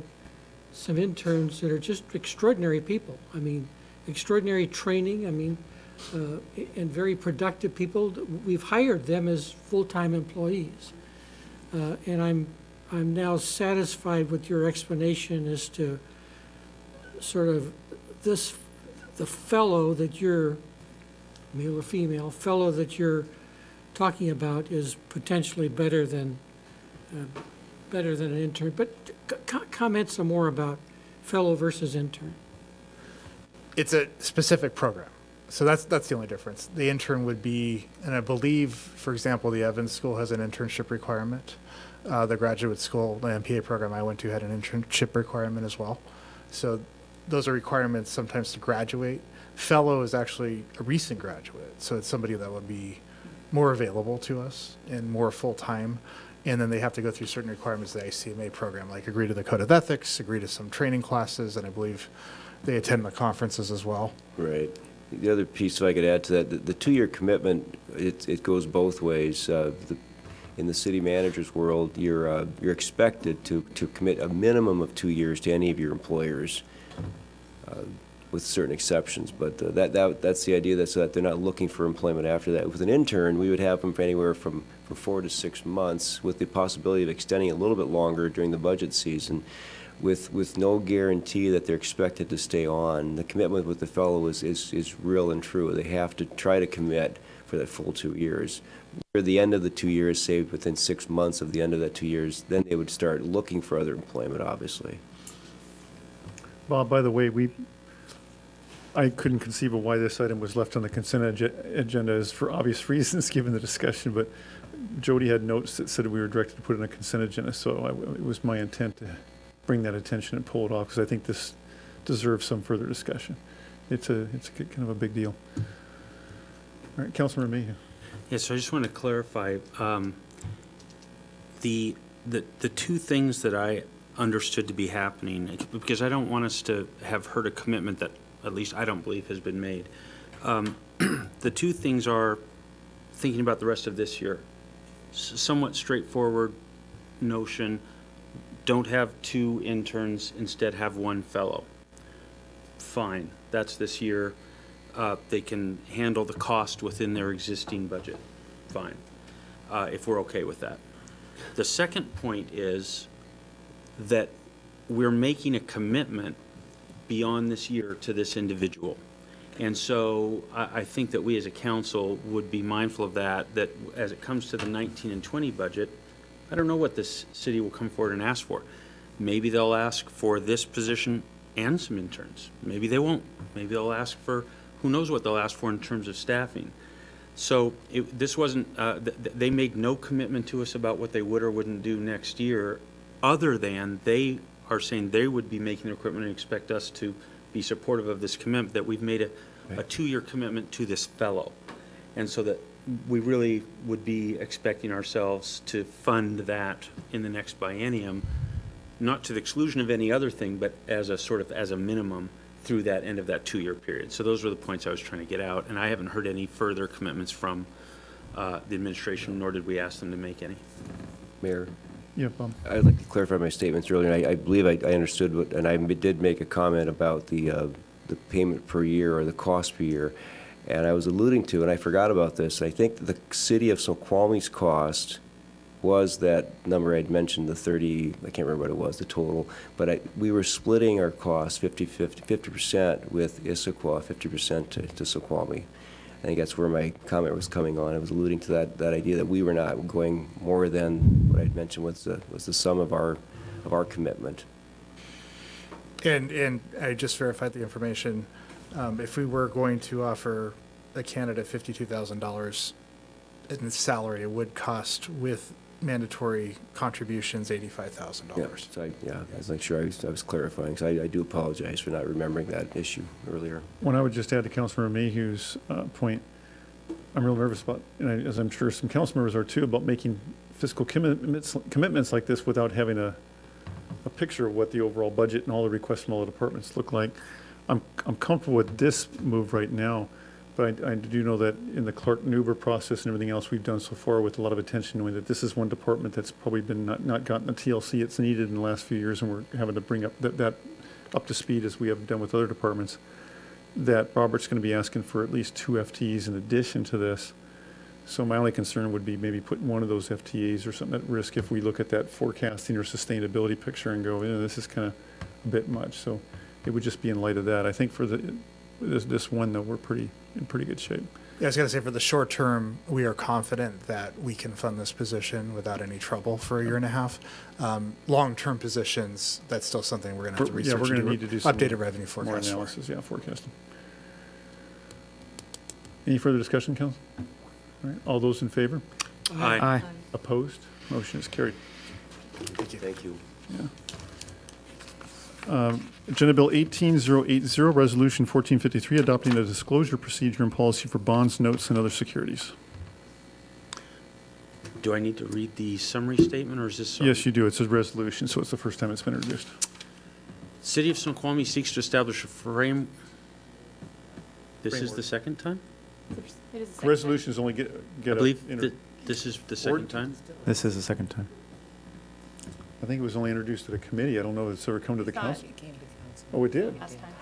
some interns that are just extraordinary people. I mean, extraordinary training, and very productive people. We've hired them as full-time employees. And I'm now satisfied with your explanation as to sort of the fellow that you're, male or female, fellow that you're talking about is potentially better than an intern. But comment some more about fellow versus intern. It's a specific program. So that's the only difference. The intern would be, and I believe, for example, the Evans School has an internship requirement. The graduate school, the MPA program I went to, had an internship requirement as well. So those are requirements sometimes to graduate. Fellow is actually a recent graduate, so it's somebody that would be more available to us and more full-time. And then they have to go through certain requirements of the ICMA program, like agree to the Code of Ethics, agree to some training classes, and I believe they attend the conferences as well. Right. The other piece, if I could add to that, the two-year commitment, it goes both ways. In the city manager's world, you're expected to commit a minimum of 2 years to any of your employers, with certain exceptions. But that's the idea, so that they're not looking for employment after that. With an intern, we would have them for anywhere from 4 to 6 months, with the possibility of extending a little bit longer during the budget season, with no guarantee that they're expected to stay on. The commitment with the fellow is real and true. They have to try to commit for that full 2 years. Near the end of the 2 years, say within 6 months of the end of that 2 years, then they would start looking for other employment, obviously. Bob, by the way, I couldn't conceive of why this item was left on the consent agenda, is for obvious reasons, given the discussion, but Jody had notes that said we were directed to put it on a consent agenda, so it was my intent to bring that attention and pull it off, because I think this deserves some further discussion. It's kind of a big deal. All right, Councilmember Mayhew. Yes, so I just want to clarify, the two things that I understood to be happening, because I don't want us to have heard a commitment that at least I don't believe has been made. The two things are thinking about the rest of this year. Somewhat straightforward notion, don't have 2 interns, instead have 1 fellow. Fine, that's this year. They can handle the cost within their existing budget. Fine, if we're okay with that. The second point is that we're making a commitment beyond this year to this individual. And so I think that we as a council would be mindful of that as it comes to the 19 and 20 budget, I don't know what this city will come forward and ask for. Maybe they'll ask for this position and some interns. Maybe they won't. Maybe they'll ask for, who knows what they'll ask for in terms of staffing. So this wasn't, they made no commitment to us about what they would or wouldn't do next year, other than they are saying they would be making the equipment and expect us to be supportive of this commitment, that we've made a 2-year commitment to this fellow. And so that we really would be expecting ourselves to fund that in the next biennium, not to the exclusion of any other thing, but as a minimum through that end of that 2-year period. So those were the points I was trying to get out, and I haven't heard any further commitments from the administration, nor did we ask them to make any. Mayor? Yeah, Bob. I'd like to clarify my statements earlier. I believe I understood what, and I did make a comment about the payment per year or the cost per year. And I was alluding to, and I forgot about this, I think the city of Snoqualmie's cost was that number I'd mentioned, the 30, I can't remember what it was, the total, but we were splitting our costs 50% with Issaquah, 50% to Snoqualmie. I think that's where my comment was coming on. I was alluding to that idea that we were not going more than what I'd mentioned was the sum of our commitment. And I just verified the information. If we were going to offer a candidate $52,000 in salary, it would cost with mandatory contributions $85,000. Yeah, so I was like, sure, I was clarifying, so I do apologize for not remembering that issue earlier. When I would just add to Councilmember Mayhew's point, I'm real nervous about, and as I'm sure some council members are too, about making fiscal commitments like this without having a picture of what the overall budget and all the requests from all the departments look like. I'm comfortable with this move right now, but I do know that in the Clark Nuber process and everything else we've done so far with a lot of attention, knowing that this is one department that's probably been not gotten the TLC it's needed in the last few years, and we're having to bring up that up to speed as we have done with other departments, that Robert's going to be asking for at least 2 FTEs in addition to this. So my only concern would be maybe putting one of those FTEs or something at risk if we look at that forecasting or sustainability picture and go, this is kind of a bit much. So it would just be in light of that. I think for this one, though, we're in pretty good shape. Yeah, I was going to say, for the short term, we are confident that we can fund this position without any trouble for a year and a half. Long-term positions, that's still something we're going to have to research. Yeah, we're going to need to do some updated revenue forecast. More analysis, forecasting. Any further discussion, Council? All right, all those in favor? Aye. Aye. Opposed? Motion is carried. Thank you. Thank you. Yeah. Agenda Bill 18080, Resolution 1453, adopting a disclosure procedure and policy for bonds, notes, and other securities. Do I need to read the summary statement, or is this? Yes, you do. It's a resolution, so it's the first time it's been introduced. City of Snoqualmie seeks to establish a frame. This is the second time? It is the second Resolutions only get I believe this is the second time? This is the second time. I think it was only introduced to the committee. I don't know if it's ever come to the council. It came to council. Oh, it did? Last time.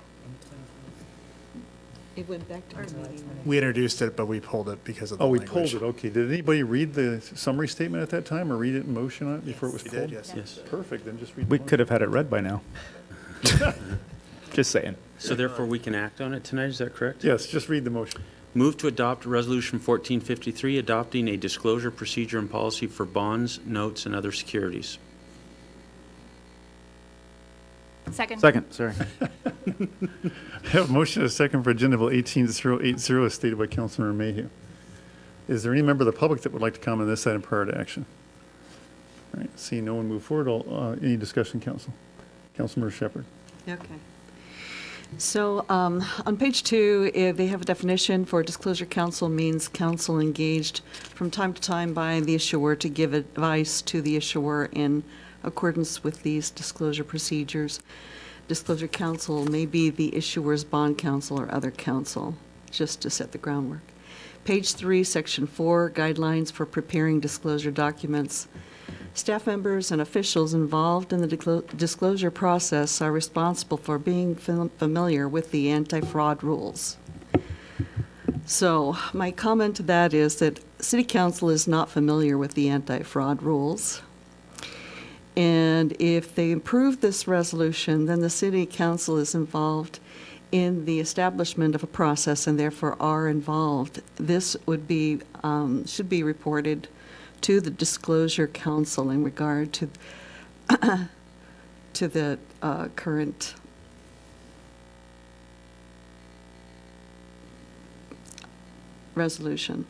It went back to committee. We introduced it, but we pulled it because of the Oh, we language. pulled it. Okay. Did anybody read the summary statement at that time or read it in motion on it before it was We pulled? did, yes. Yes. Perfect. Then just read the We motion. could have had it read by now. Just saying. So therefore, we can act on it tonight, is that correct? Yes, just read the motion. Move to adopt Resolution 1453, adopting a disclosure procedure and policy for bonds, notes, and other securities. Second. Second, sorry. I have a motion and a second for Agenda Bill 18080 as stated by Councilmember Mayhew. Is there any member of the public that would like to comment on this item prior to action? All right, seeing no one move forward, any discussion, Council? Councilmember Shepherd. Okay. So on page 2, they have a definition for disclosure counsel means counsel engaged from time to time by the issuer to give advice to the issuer in accordance with these disclosure procedures. Disclosure counsel may be the issuer's bond counsel or other counsel, just to set the groundwork. Page 3, section 4, guidelines for preparing disclosure documents. Staff members and officials involved in the disclosure process are responsible for being familiar with the anti-fraud rules. So my comment to that is that City Council is not familiar with the anti-fraud rules. And if they approve this resolution, then the City Council is involved in the establishment of a process and therefore are involved. This would be, should be reported to the Disclosure Council in regard to to the current resolution.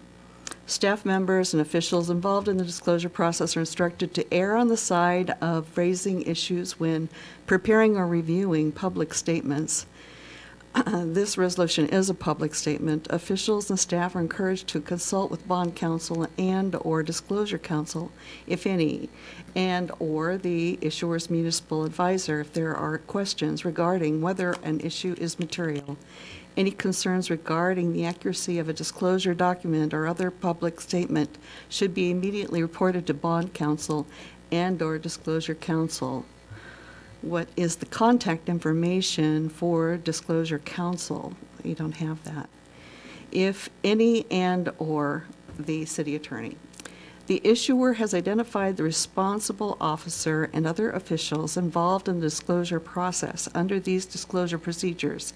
Staff members and officials involved in the disclosure process are instructed to err on the side of raising issues when preparing or reviewing public statements. This resolution is a public statement. Officials and staff are encouraged to consult with bond counsel and/or disclosure counsel, if any, and/or the issuer's municipal advisor if there are questions regarding whether an issue is material. Any concerns regarding the accuracy of a disclosure document or other public statement should be immediately reported to bond counsel and/or disclosure counsel. What is the contact information for disclosure counsel? You don't have that. If any and/or the city attorney. The issuer has identified the responsible officer and other officials involved in the disclosure process under these disclosure procedures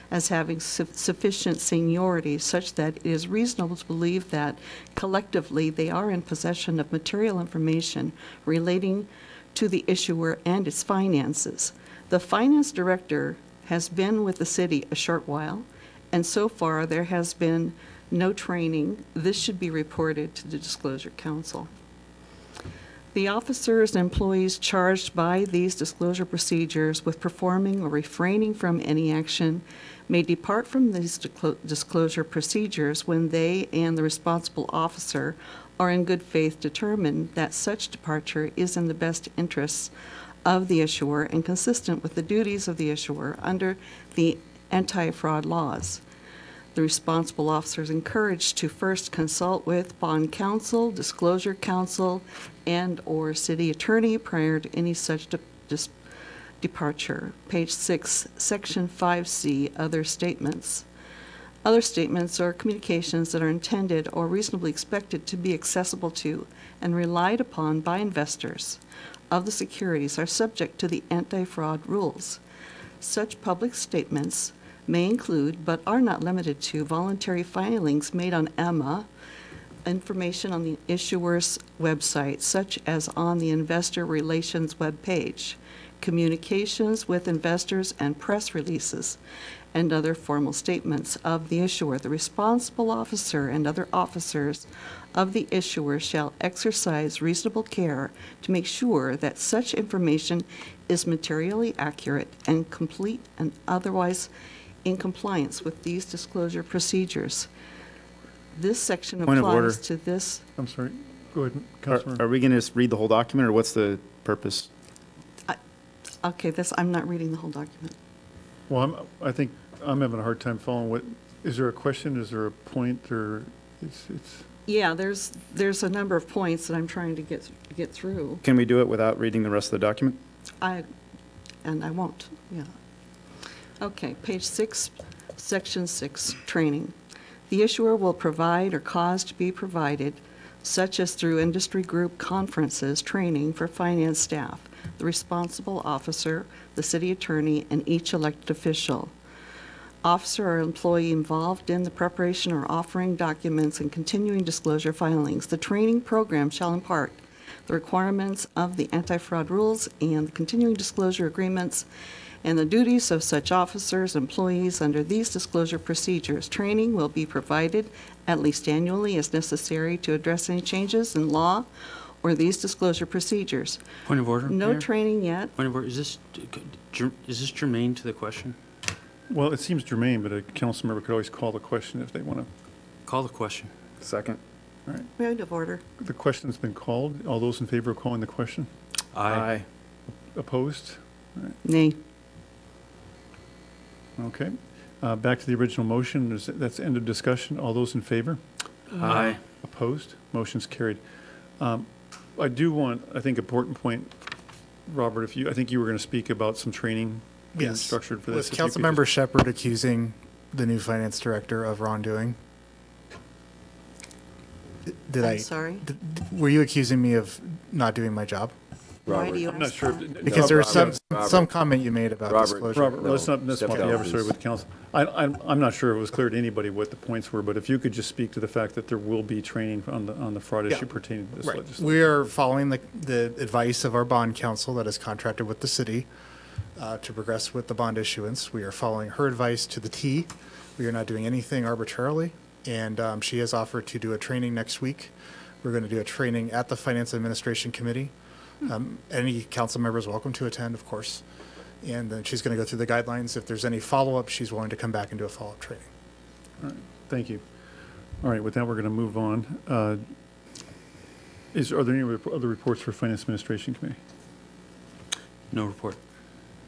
as having sufficient seniority such that it is reasonable to believe that collectively they are in possession of material information relating to the issuer and its finances. The finance director has been with the city a short while and so far there has been no training. This should be reported to the Disclosure Council. The officers and employees charged by these disclosure procedures with performing or refraining from any action may depart from these disclosure procedures when they and the responsible officer are in good faith determined that such departure is in the best interests of the issuer and consistent with the duties of the issuer under the anti-fraud laws. The responsible officer is encouraged to first consult with bond counsel, disclosure counsel, and/or city attorney prior to any such departure. Page 6, Section 5C, Other Statements. Other statements are communications that are intended or reasonably expected to be accessible to and relied upon by investors of the securities are subject to the anti-fraud rules. Such public statements may include, but are not limited to, voluntary filings made on EMMA, information on the issuer's website, such as on the Investor Relations webpage, communications with investors and press releases, and other formal statements of the issuer. The responsible officer and other officers of the issuer shall exercise reasonable care to make sure that such information is materially accurate and complete and otherwise in compliance with these disclosure procedures. This section Point of order. applies to this. I'm sorry. Go ahead, Councilman. Are we going to read the whole document, or what's the purpose? Okay, I'm not reading the whole document. Well, I think I'm having a hard time following what, is there a question, is there a point, or it's? Yeah, there's a number of points that I'm trying to get through. Can we do it without reading the rest of the document? I won't, yeah. Okay, page 6, section 6, training. The issuer will provide or cause to be provided, such as through industry group conferences, training for finance staff, the responsible officer, the city attorney, and each elected official. Officer or employee involved in the preparation or offering documents and continuing disclosure filings. The training program shall impart the requirements of the anti-fraud rules and the continuing disclosure agreements and the duties of such officers, employees under these disclosure procedures. Training will be provided at least annually as necessary to address any changes in law or these disclosure procedures. Point of order, No Mayor? training yet. Point of order, is this germane to the question? Well, it seems germane, but a council member could always call the question if they want to. Call the question. Second. All right. Point of order. The question's been called. All those in favor of calling the question? Aye. Opposed? All right. Nay. Okay. Back to the original motion. That's end of discussion. All those in favor? Aye. Opposed? Motion's carried. I do want, I think, important point, Robert, I think you were going to speak about some training being Yes. structured for this. Was Councilmember Shepherd accusing the new finance director of wrongdoing? I'm sorry? Were you accusing me of not doing my job? Why do you I'm not ask sure. that? Because there was Robert. some comment you made about disclosure. Robert, No, let's not be step down, adversary please. with council. I'm not sure it was clear to anybody what the points were, but if you could just speak to the fact that there will be training on the fraud issue pertaining to this Right. legislation. We are following the advice of our bond counsel that is contracted with the city to progress with the bond issuance. We are following her advice to the T. We are not doing anything arbitrarily, and she has offered to do a training next week. We're going to do a training at the Finance Administration Committee. Any council member is welcome to attend, of course. And then she's going to go through the guidelines. If there's any follow-up, she's willing to come back and do a follow-up training. All right. Thank you. All right, with that, we're going to move on. Are there any other reports for Finance Administration Committee? No report.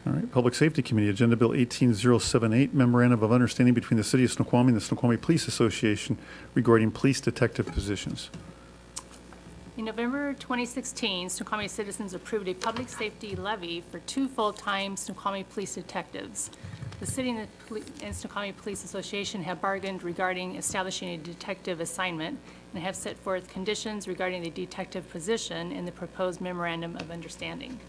All right, Public Safety Committee, Agenda Bill 18078, Memorandum of Understanding between the City of Snoqualmie and the Snoqualmie Police Association regarding police detective positions. In November 2016, Snoqualmie citizens approved a public safety levy for 2 full-time Snoqualmie police detectives. The city and Snoqualmie Police Association have bargained regarding establishing a detective assignment and have set forth conditions regarding the detective position in the proposed memorandum of understanding.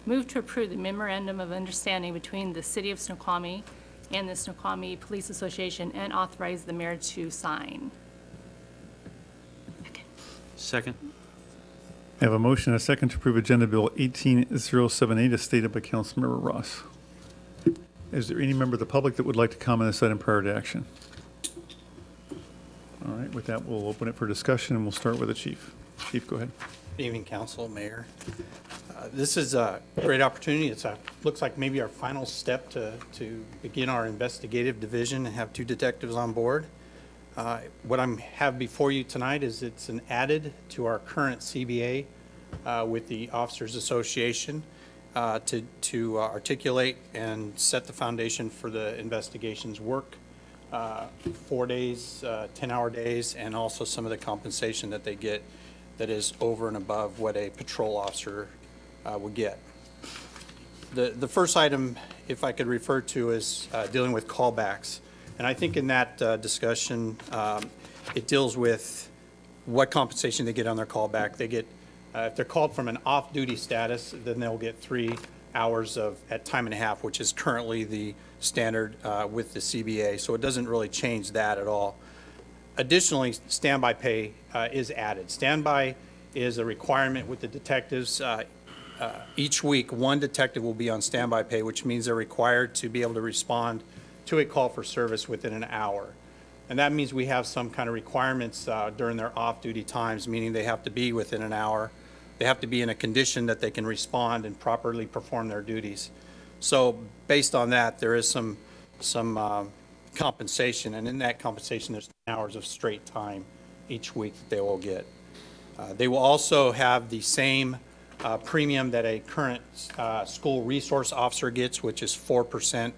Move to approve the memorandum of understanding between the City of Snoqualmie and the Snoqualmie Police Association and authorize the mayor to sign. Second. I have a motion and a second to approve Agenda Bill 18078 as stated by Councilmember Ross. Is there any member of the public that would like to comment on this item prior to action? All right, with that, we'll open it for discussion, and we'll start with the chief. Chief, go ahead. Good evening, Council, Mayor. This is a great opportunity. Looks like maybe our final step to begin our investigative division and have 2 detectives on board. What I have before you tonight is it's an added to our current CBA with the Officers Association to articulate and set the foundation for the investigations work. 4 days, 10-hour days, and also some of the compensation that they get that is over and above what a patrol officer would get. The first item, if I could refer to, is dealing with callbacks. And I think in that discussion, it deals with what compensation they get on their callback. They get, if they're called from an off-duty status, then they'll get 3 hours at time and a half, which is currently the standard with the CBA. So it doesn't really change that at all. Additionally, standby pay is added. Standby is a requirement with the detectives. Each week, 1 detective will be on standby pay, which means they're required to be able to respond to a call for service within an hour. And that means we have some kind of requirements during their off-duty times, meaning they have to be within an hour. They have to be in a condition that they can respond and properly perform their duties. So based on that, there is some compensation, and in that compensation, there's 10 hours of straight time each week that they will get. They will also have the same premium that a current school resource officer gets, which is 4%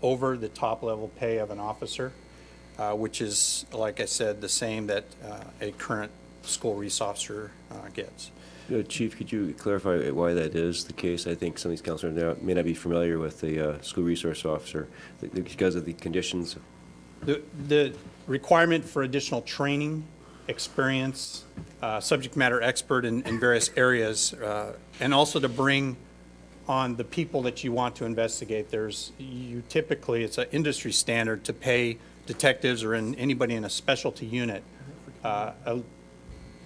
over the top level pay of an officer, which is, like I said, the same that a current school resource officer gets. Chief, could you clarify why that is the case? I think some of these councilors now may not be familiar with the school resource officer because of the conditions. The requirement for additional training, experience, subject matter expert in various areas, and also to bring on the people that you want to investigate. Typically, it's an industry standard to pay detectives or anybody in a specialty unit a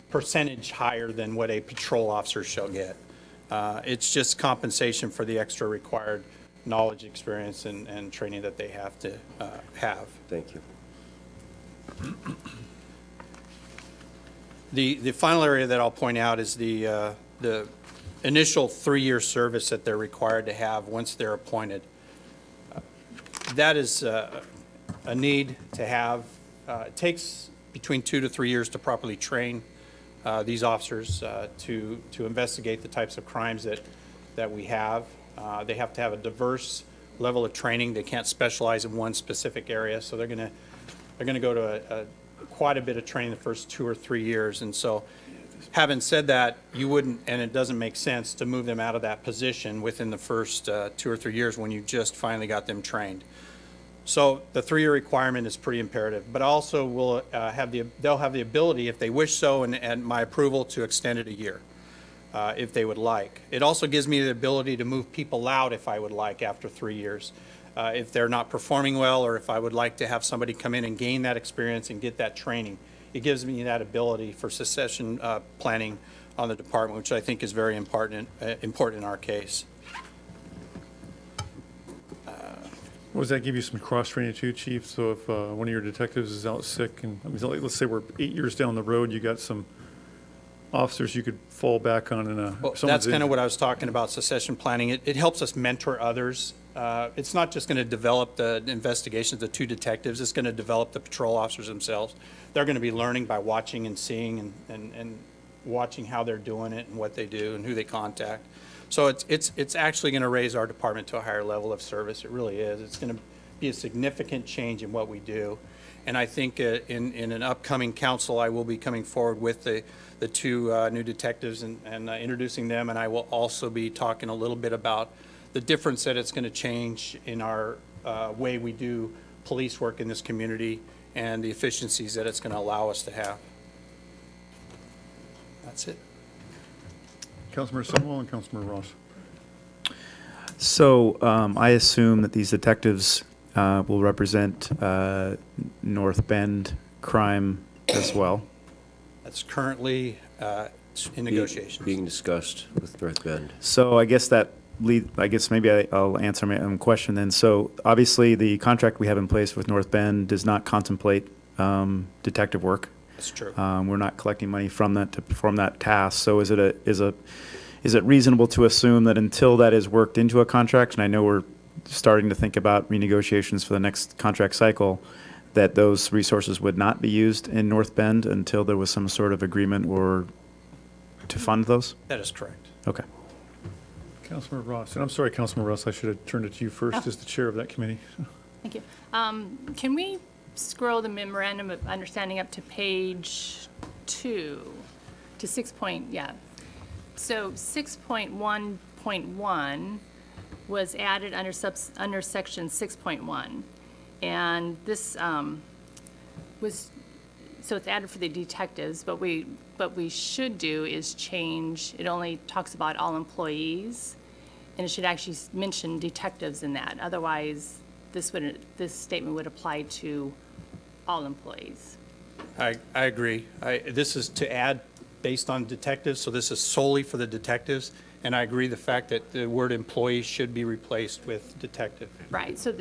percentage higher than what a patrol officer shall get. It's just compensation for the extra required knowledge, experience, and training that they have to have. Thank you. The final area that I'll point out is the initial 3-year service that they're required to have once they're appointed. That is a need to have. It takes between 2 to 3 years to properly train these officers to investigate the types of crimes that we have. They have to have a diverse level of training. They can't specialize in one specific area, so they're going to go to quite a bit of training the first 2 or 3 years. And so, having said that, you wouldn't, and it doesn't make sense to move them out of that position within the first 2 or 3 years when you just finally got them trained. So the 3-year requirement is pretty imperative, but also they'll have the ability, if they wish so, and my approval, to extend it a year if they would like. It also gives me the ability to move people out if I would like after 3 years. If they're not performing well, or if I would like to have somebody come in and gain that experience and get that training. It gives me that ability for succession planning on the department, which I think is very important in our case. Does that give you some cross-training too, Chief? So if one of your detectives is out sick, and I mean, let's say we're 8 years down the road, you got some officers you could fall back on in a... Well, that's kind of what I was talking about, succession planning. It helps us mentor others. It's not just going to develop the investigations, the 2 detectives. It's going to develop the patrol officers themselves. They're going to be learning by watching and seeing and watching how they're doing it and what they do and who they contact. So it's actually going to raise our department to a higher level of service. It really is. It's going to be a significant change in what we do. And I think in an upcoming council, I will be coming forward with the 2 new detectives and introducing them. And I will also be talking a little bit about the difference that it's going to change in our way we do police work in this community and the efficiencies that it's going to allow us to have. That's it. Councilmember Sumwell and Councilmember Ross. So I assume that these detectives will represent North Bend crime as well. That's currently in negotiations. Being discussed with North Bend. So I guess that I guess maybe I'll answer my own question then. So obviously, the contract we have in place with North Bend does not contemplate detective work. That's true. We're not collecting money from that to perform that task. So is it reasonable to assume that until that is worked into a contract, and I know we're starting to think about renegotiations for the next contract cycle, that those resources would not be used in North Bend until there was some sort of agreement or to fund those? That is correct. Okay. Councilmember Ross, and I'm sorry, Councilmember Ross, I should have turned it to you first as the chair of that committee. Thank you. Can we scroll the memorandum of understanding up to page 2 to 6 point, yeah. So 6.1.1 was added under section 6.1. And this was, so it's added for the detectives, but we should do is change, it only talks about all employees, and it should actually mention detectives in that. Otherwise, this statement would apply to all employees. I agree. This is to add based on detectives, so this is solely for the detectives. And I agree the fact that the word employee should be replaced with detective. Right, so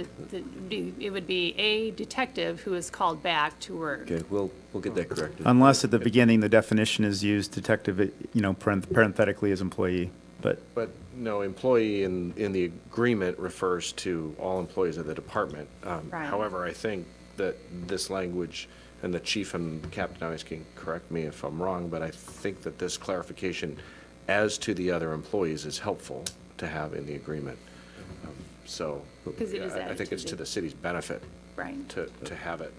it would be a detective who is called back to work. Okay, we'll get that corrected. Unless at the beginning, the definition is used detective, parenthetically as employee, but. But no, employee in the agreement refers to all employees of the department. Right. However, I think that this language, and the chief and Captain Ives can correct me if I'm wrong, but I think that this clarification as to the other employees is helpful to have in the agreement. So I think it's to the city's benefit right. to have it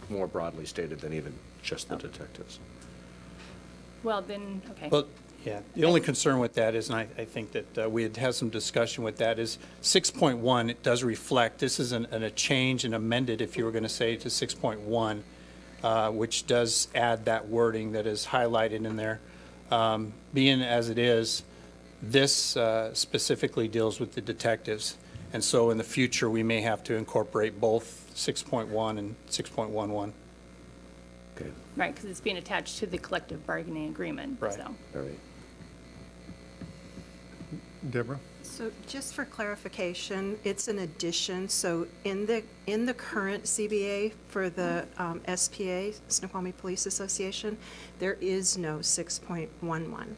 more broadly stated than even just the detectives. Well, then, okay. Well, yeah, the only concern with that is, and I think that we had had some discussion with that, is 6.1, it does reflect, this is a change and amended, if you were going to say, to 6.1, which does add that wording that is highlighted in there. Being as it is, this specifically deals with the detectives. And so in the future, we may have to incorporate both 6.1 and 6.11. Okay. Right, because it's being attached to the collective bargaining agreement. Right. So. All right. Deborah? So just for clarification, it's an addition. So in the current CBA for the SPA, Snoqualmie Police Association, there is no 6.11.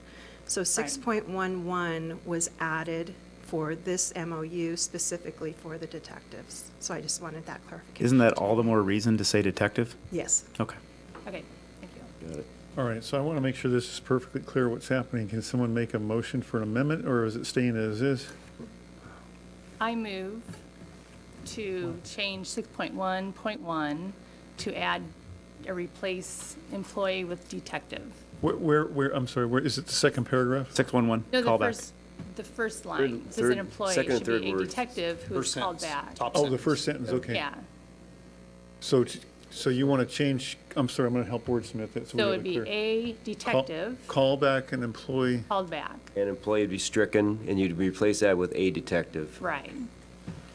So 6.11 was added for this MOU specifically for the detectives. So I just wanted that clarification. Isn't that all the more reason to say detective? Yes. Okay. Okay, thank you. Got it. All right, so I want to make sure this is perfectly clear what's happening. Can someone make a motion for an amendment, or is it staying as is? I move to change 6.1.1 to add or replace employee with detective. Where, I'm sorry, where, is it the second paragraph? 611, No, callback. the first line. It says an employee second and should third be a word. detective who is called back. Oh, the first sentence, okay. Yeah, So you want to change, I'm sorry, I'm going to help wordsmith it. so we it have would be clear. a detective Call back an employee. called back, An employee would be stricken, and you'd replace that with a detective. right.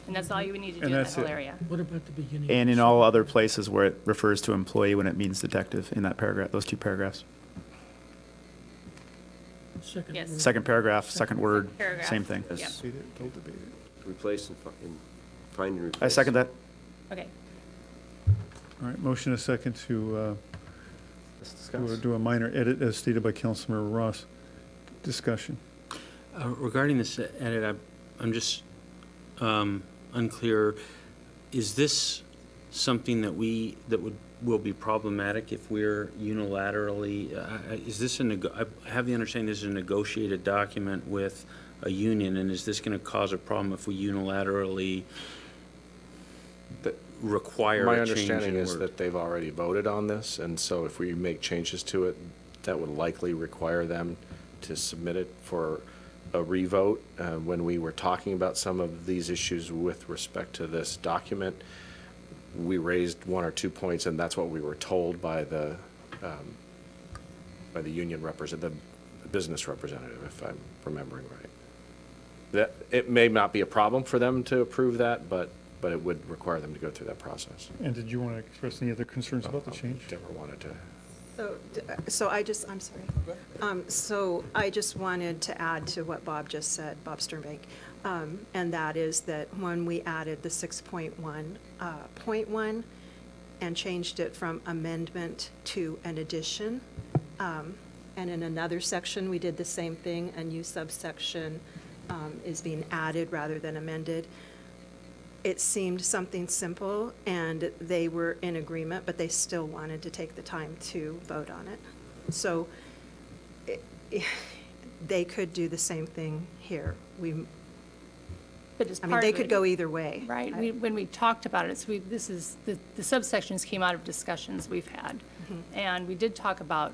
And that's all you would need to do And in that that's whole it. area. What about the beginning? And in all other places where it refers to employee when it means detective in that paragraph, those two paragraphs. Second Yes. word. Second paragraph, second word, Paragraph. same thing. Yep. Yes. Replace and find and replace. I second that. Okay. All right, motion a second to Let's discuss. do a minor edit as stated by Councilmember Ross. Discussion. Regarding this edit, I'm just unclear. Is this something that will be problematic if we're unilaterally? Is this I have the understanding this is a negotiated document with a union, and is this going to cause a problem if we unilaterally require My a change understanding in is work? that they've already voted on this, and so if we make changes to it, that would likely require them to submit it for a revote. When we were talking about some of these issues with respect to this document, we raised 1 or 2 points, and that's what we were told by the union representative, the business representative, if I'm remembering right. That it may not be a problem for them to approve that, but it would require them to go through that process. And did you want to express any other concerns about the change? Deborah wanted to. So I'm sorry. So I just wanted to add to what Bob just said, Bob Sternbank, and that is that when we added the 6.1.1 and changed it from amendment to an addition, and in another section, we did the same thing, a new subsection is being added rather than amended. It seemed something simple, and they were in agreement, but they still wanted to take the time to vote on it. So they could do the same thing here. But as I mean, part they of could it- go either way. Right, when we talked about it, so this is, the subsections came out of discussions we've had. And we did talk about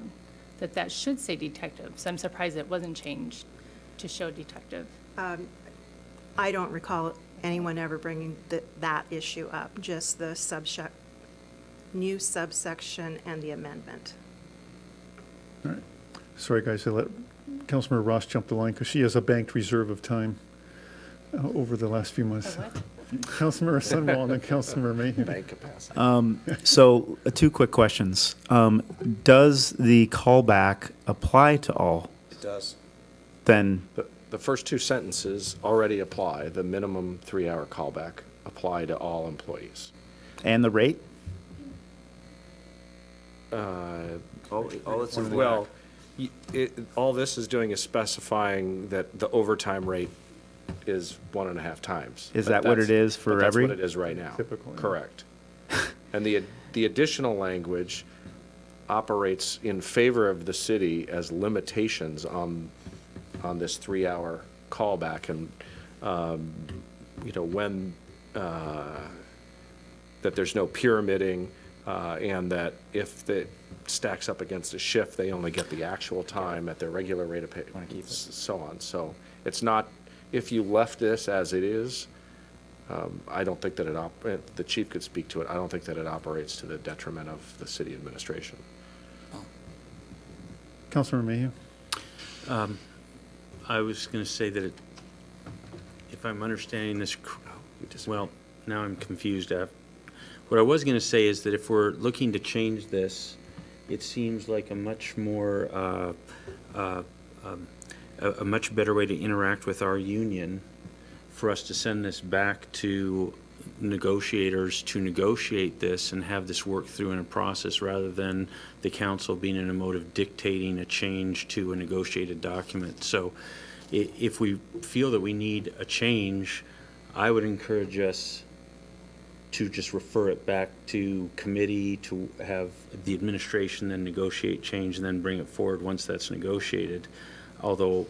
that should say detective, so I'm surprised it wasn't changed to show detective. I don't recall anyone ever bringing that issue up, just the new subsection and the amendment. All right. Sorry, guys, I let Councilmember Ross jump the line because she has a banked reserve of time over the last few months. Councilmember Sunwall and then Councilmember Mayhew. Bank capacity. So, two quick questions. Does the callback apply to all? It does. Then, The first two sentences already apply. The minimum 3-hour callback apply to all employees. and the rate? All it's in Well, all this is doing is specifying that the overtime rate is 1.5 times. Is But that what that's- it is for but every? That's what it is right now. Typical, yeah. Correct. And the additional language operates in favor of the city as limitations on this 3-hour callback, and when that there's no pyramiding, and that if it stacks up against a shift, they only get the actual time at their regular rate of pay, so on. So it's not, if you left this as it is, I don't think that the chief could speak to it. I don't think that it operates to the detriment of the city administration. Councilmember Mayhew. I was going to say that if I'm understanding this, well, now I'm confused. What I was going to say is that if we're looking to change this, it seems like a much more, a much better way to interact with our union for us to send this back to negotiators to negotiate this and have this work through in a process rather than the council being in a mode of dictating a change to a negotiated document. So if we feel that we need a change, I would encourage us to just refer it back to committee to have the administration then negotiate change and then bring it forward once that's negotiated. Although,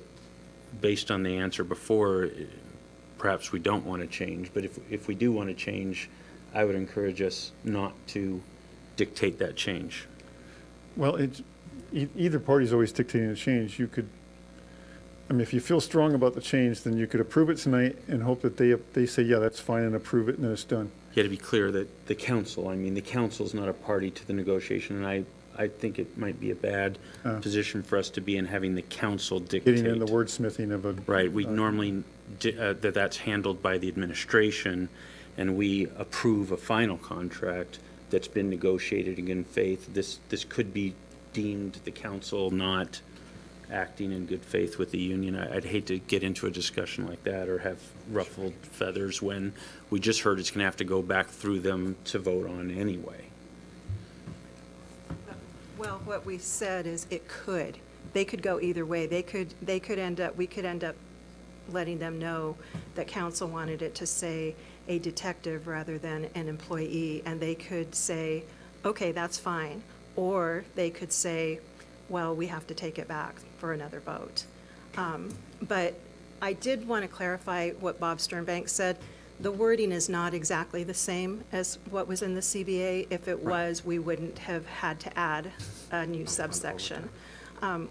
based on the answer before, perhaps we don't want to change. But if we do want to change, I would encourage us not to dictate that change. Well, either party's always dictating a change. You could, I mean, if you feel strong about the change, then you could approve it tonight and hope that they say, yeah, that's fine, and approve it, and then it's done. You got to be clear that the council's not a party to the negotiation, and I think it might be a bad position for us to be in, having the council dictate. Getting in the wordsmithing of a. Right, we normally, that's handled by the administration, and we approve a final contract that's been negotiated in good faith. This could be deemed the council not acting in good faith with the union. I'd hate to get into a discussion like that or have ruffled feathers when we just heard it's going to have to go back through them to vote on anyway. Well, what we said is it could. They could go either way. we could end up letting them know that council wanted it to say a detective rather than an employee, and they could say, okay, that's fine. Or they could say, well, we have to take it back for another vote. But I did want to clarify what Bob Sternbank said. The wording is not exactly the same as what was in the CBA. If it was, we wouldn't have had to add a new subsection.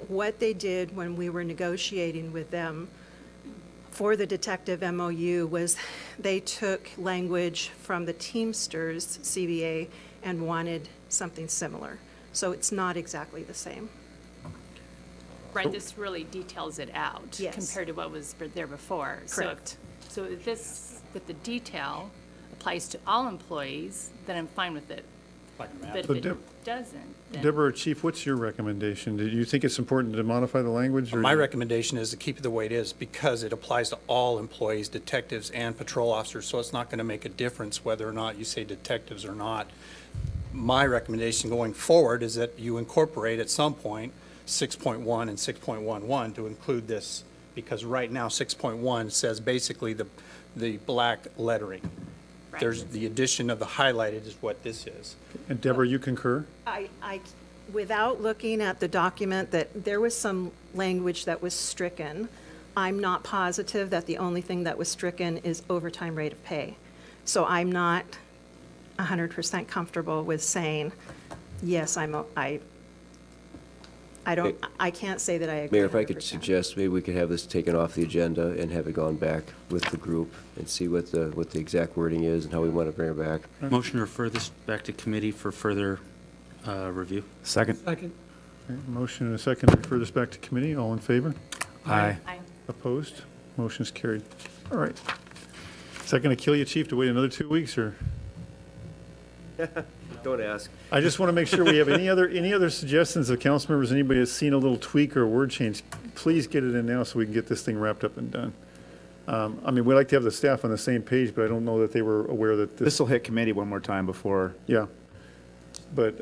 What they did when we were negotiating with them for the detective MOU was they took language from the Teamsters CBA and wanted something similar. So it's not exactly the same. Right, this really details it out compared to what was there before. Correct. So if the detail applies to all employees, then I'm fine with it. But So if it doesn't, then Deborah, Chief, what's your recommendation? Do you think it's important to modify the language? Or My recommendation is to keep it the way it is because it applies to all employees, detectives and patrol officers, so it's not going to make a difference whether or not you say detectives or not. My recommendation going forward is that you incorporate at some point 6.1 and 6.11 to include this, because right now 6.1 says basically the black lettering. There's the addition of the highlighted is what this is. And Deborah, you concur? Without looking at the document, that there was some language that was stricken. I'm not positive that the only thing that was stricken is overtime rate of pay. So I'm not 100% comfortable with saying, yes, I can't say that I agree. Mayor, if I could suggest, maybe we could have this taken off the agenda and have it gone back with the group and see what the exact wording is and how we want to bring it back. Motion to refer this back to committee for further review. Second. Second. Okay, motion and a second to refer this back to committee. All in favor? Aye. Opposed? Motion's carried. All right. Is that going to kill you, Chief, to wait another 2 weeks, or? Don't ask. I just want to make sure we have any other suggestions of council members, anybody that's seen a little tweak or a word change, please get it in now so we can get this thing wrapped up and done. I mean, we like to have the staff on the same page, but I don't know that they were aware that This will hit committee one more time before. Yeah. But,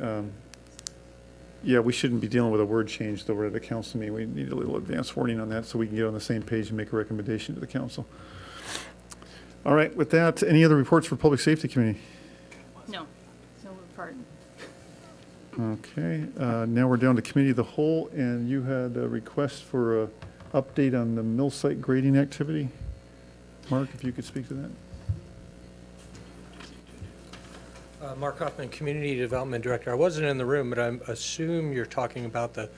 yeah, we shouldn't be dealing with a word change though. We're at a council meeting. We need a little advance warning on that so we can get on the same page and make a recommendation to the council. All right, with that, any other reports for Public Safety Committee? no report. Okay, now we're down to Committee of the Whole, and you had a request for a update on the mill site grading activity. Mark, if you could speak to that. Mark Hoffman, Community Development Director. I wasn't in the room, but I assume you're talking about the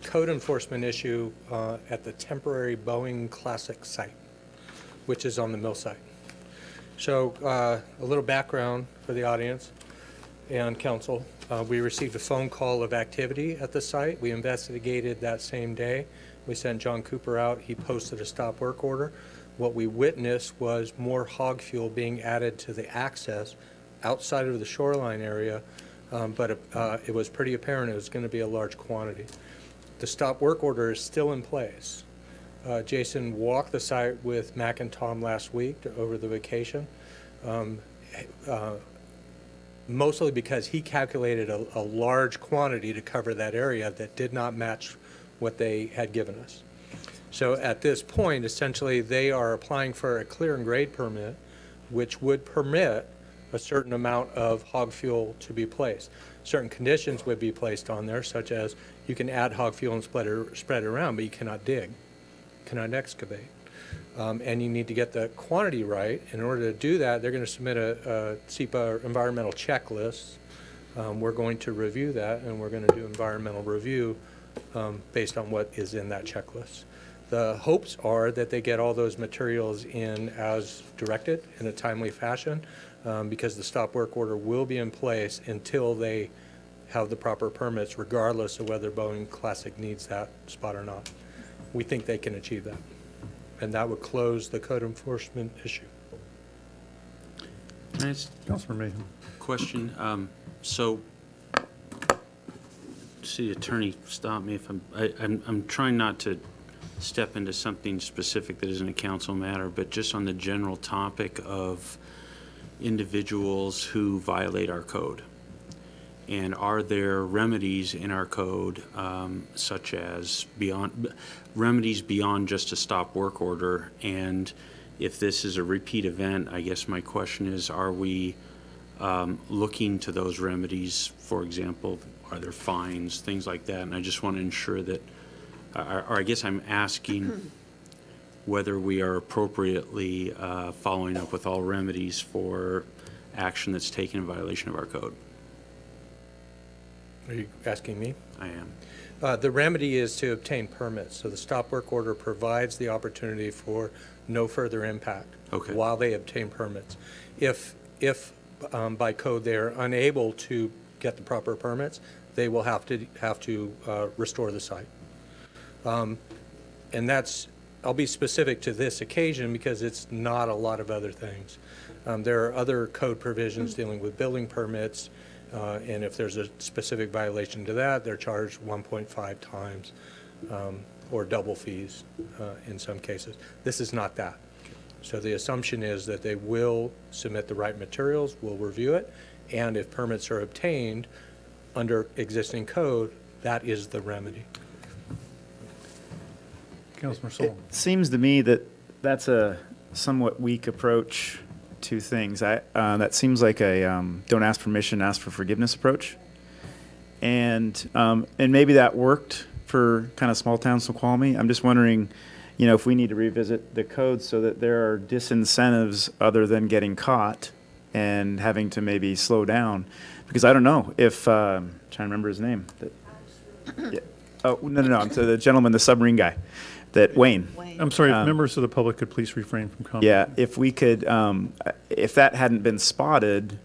code enforcement issue at the temporary Boeing Classic site, which is on the mill site. So a little background for the audience and council. We received a phone call of activity at the site. We investigated that same day. We sent John Cooper out. He posted a stop work order. What we witnessed was more hog fuel being added to the access outside of the shoreline area, but it was pretty apparent it was going to be a large quantity. The stop work order is still in place. Jason walked the site with Mac and Tom last week over the vacation, mostly because he calculated a large quantity to cover that area that did not match what they had given us. So at this point, essentially, they are applying for a clear and grade permit, which would permit a certain amount of hog fuel to be placed. Certain conditions would be placed on there, such as you can add hog fuel and spread it around, but you cannot dig, cannot excavate. And you need to get the quantity right. In order to do that, they're going to submit a SEPA environmental checklist. We're going to review that, and we're going to do environmental review based on what is in that checklist. The hopes are that they get all those materials in as directed in a timely fashion, because the stop work order will be in place until they have the proper permits, regardless of whether Boeing Classic needs that spot or not. We think they can achieve that, and that would close the code enforcement issue. Can I ask Councilor Mayhew. question? So, city attorney, stop me if I'm trying not to step into something specific that isn't a council matter, but just on the general topic of individuals who violate our code. And are there remedies in our code, such as remedies beyond just a stop work order? And if this is a repeat event, I guess my question is, are we looking to those remedies? For example, are there fines, things like that? And I just want to ensure that, or I guess I'm asking whether we are appropriately following up with all remedies for action that's taken in violation of our code. Are you asking me? I am. The remedy is to obtain permits. So the stop work order provides the opportunity for no further impact while they obtain permits. If by code they are unable to get the proper permits, they will have to restore the site. And that's, I'll be specific to this occasion because it's not a lot of other things. There are other code provisions dealing with building permits And if there's a specific violation to that, they're charged 1.5 times or double fees in some cases. This is not that. So the assumption is that they will submit the right materials, we'll review it, and if permits are obtained under existing code, that is the remedy. Councilor Sol. It seems to me that that's a somewhat weak approach to things. That seems like a don't ask permission, ask for forgiveness approach. And maybe that worked for kind of small town Snoqualmie. I'm just wondering, if we need to revisit the code so that there are disincentives other than getting caught and having to maybe slow down. Because I don't know if, I'm trying to remember his name. Yeah. Oh, no, I'm the gentleman, the submarine guy, Wayne. I'm sorry, if members of the public could please refrain from comment. Yeah, if we could, if that hadn't been spotted,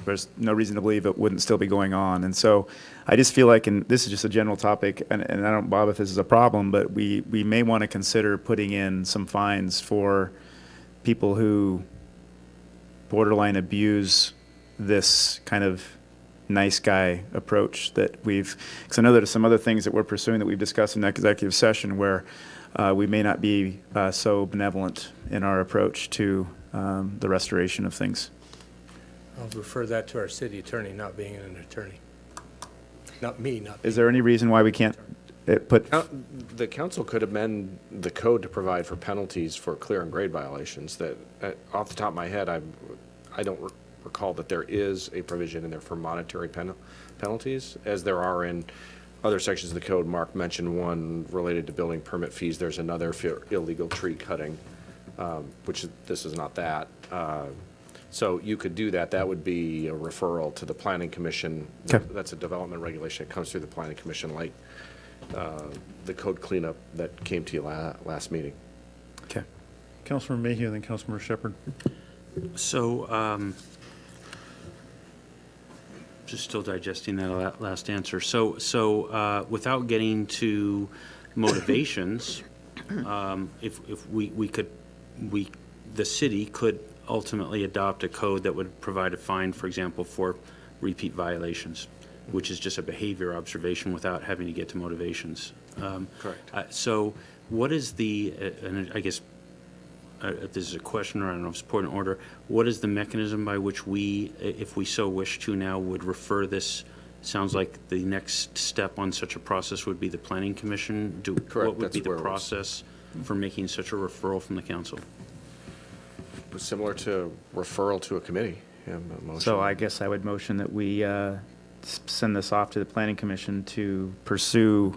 there's no reason to believe it wouldn't still be going on. And so I just feel like, and this is just a general topic, and I don't, Bob, if this is a problem, but we may want to consider putting in some fines for people who borderline abuse this kind of nice guy approach that because I know there's some other things that we're pursuing that we've discussed in that executive session where we may not be so benevolent in our approach to the restoration of things. I'll refer that to our city attorney, not being an attorney. Not me, Is there any reason why we can't put... The council could amend the code to provide for penalties for clear and grade violations that, off the top of my head, I don't recall that there is a provision in there for monetary penalties, as there are in other sections of the code. Mark mentioned one related to building permit fees. There's another for illegal tree cutting, which this is not that. So you could do that. That would be a referral to the Planning Commission. Okay. That's a development regulation that comes through the Planning Commission, like the code cleanup that came to you last meeting. Okay. Councilor Mayhew and then Councilor Shepherd. So, just still digesting that last answer. So without getting to motivations, if the city could ultimately adopt a code that would provide a fine, for example, for repeat violations, which is just a behavior observation without having to get to motivations. Correct. So what is the, and I guess if this is a question or I don't know if it's point in order, what is the mechanism by which we, if we so wish to now, would refer this? Sounds like the next step on such a process would be the Planning Commission. Correct. What would That's be the where process for making such a referral from the council? Similar to referral to a committee. Yeah, So I guess I would motion that we send this off to the Planning Commission to pursue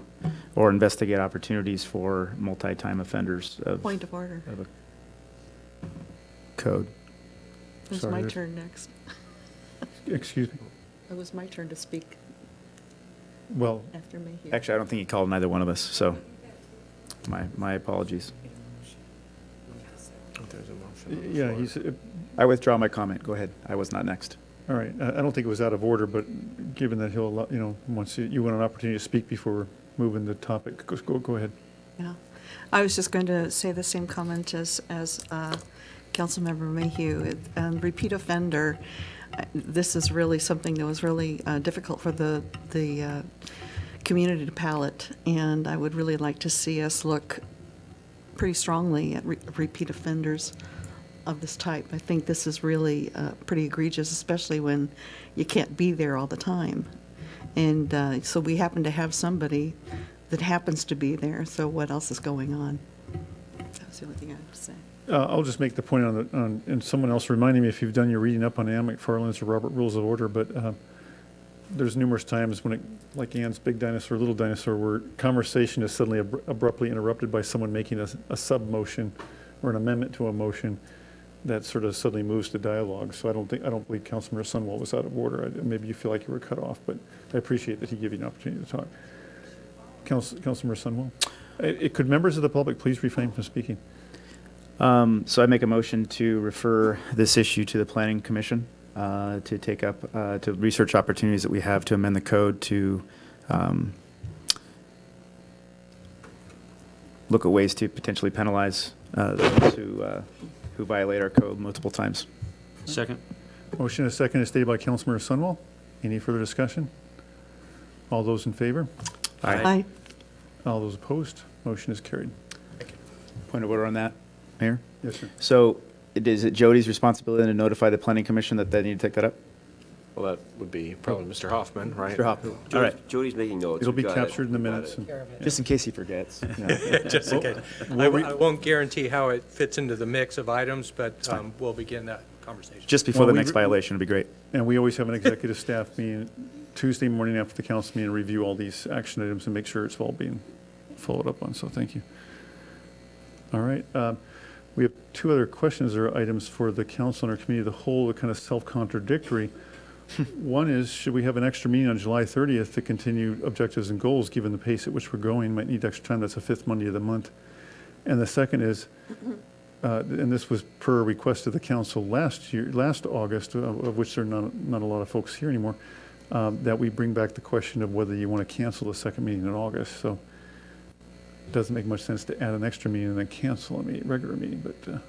or investigate opportunities for multi-time offenders of... Point of order. Of a code. It's my turn next. Excuse me? It was my turn to speak. Well, after me. Actually, I don't think he called neither one of us, so my apologies. Yeah, I withdraw my comment. Go ahead. I was not next. All right. I don't think it was out of order, but given that he'll, once you want an opportunity to speak before we're moving the topic, go ahead. Yeah. I was just going to say the same comment as Councilmember Mayhew. Repeat offender, this is really something that was really difficult for the community to palate, and I would really like to see us look pretty strongly at repeat offenders of this type. I think this is really pretty egregious, especially when you can't be there all the time. And so we happen to have somebody that happens to be there, so what else is going on? That was the only thing I had to say. I'll just make the point and someone else reminding me if you've done your reading up on Ann McFarland's or Robert Rules of Order, but there's numerous times when like Ann's Big Dinosaur, Little Dinosaur, where conversation is suddenly abruptly interrupted by someone making a sub-motion or an amendment to a motion that sort of suddenly moves to dialogue. So I don't believe Councilmember Sunwell was out of order. Maybe you feel like you were cut off, but I appreciate that he gave you an opportunity to talk. Councilmember Sunwell. Could members of the public please refrain from speaking? So I make a motion to refer this issue to the Planning Commission to take up, to research opportunities that we have to amend the code to look at ways to potentially penalize those who violate our code multiple times. Second. Motion and a second is stated by Councilmember Sunwell. Any further discussion? All those in favor? Aye. All those opposed? Motion is carried. Point of order on that, Mayor? Yes, sir. So is it Jody's responsibility to notify the planning commission that they need to take that up? Well, that would be probably Mr. Hoffman, right? Mr. Hoffman. All right. Jody's making notes. It'll be We've got it. captured in the We've got minutes. it. and- Just in case he forgets. Just in case. I won't guarantee how it fits into the mix of items, but we'll begin that conversation. Just before Well, the next violation would be great. And we always have an executive staff meeting Tuesday morning after the council meeting, review all these action items and make sure it's all being followed up on, so thank you. All right, we have two other questions or items for the council and our committee of the whole, that kind of self-contradictory. One is, should we have an extra meeting on July 30th to continue objectives and goals, given the pace at which we're going? Might need extra time. That's the fifth Monday of the month. And the second is, and this was per request of the council last August, of which there are not a lot of folks here anymore, that we bring back the question of whether you want to cancel the second meeting in August. So it doesn't make much sense to add an extra meeting and then cancel a regular meeting, but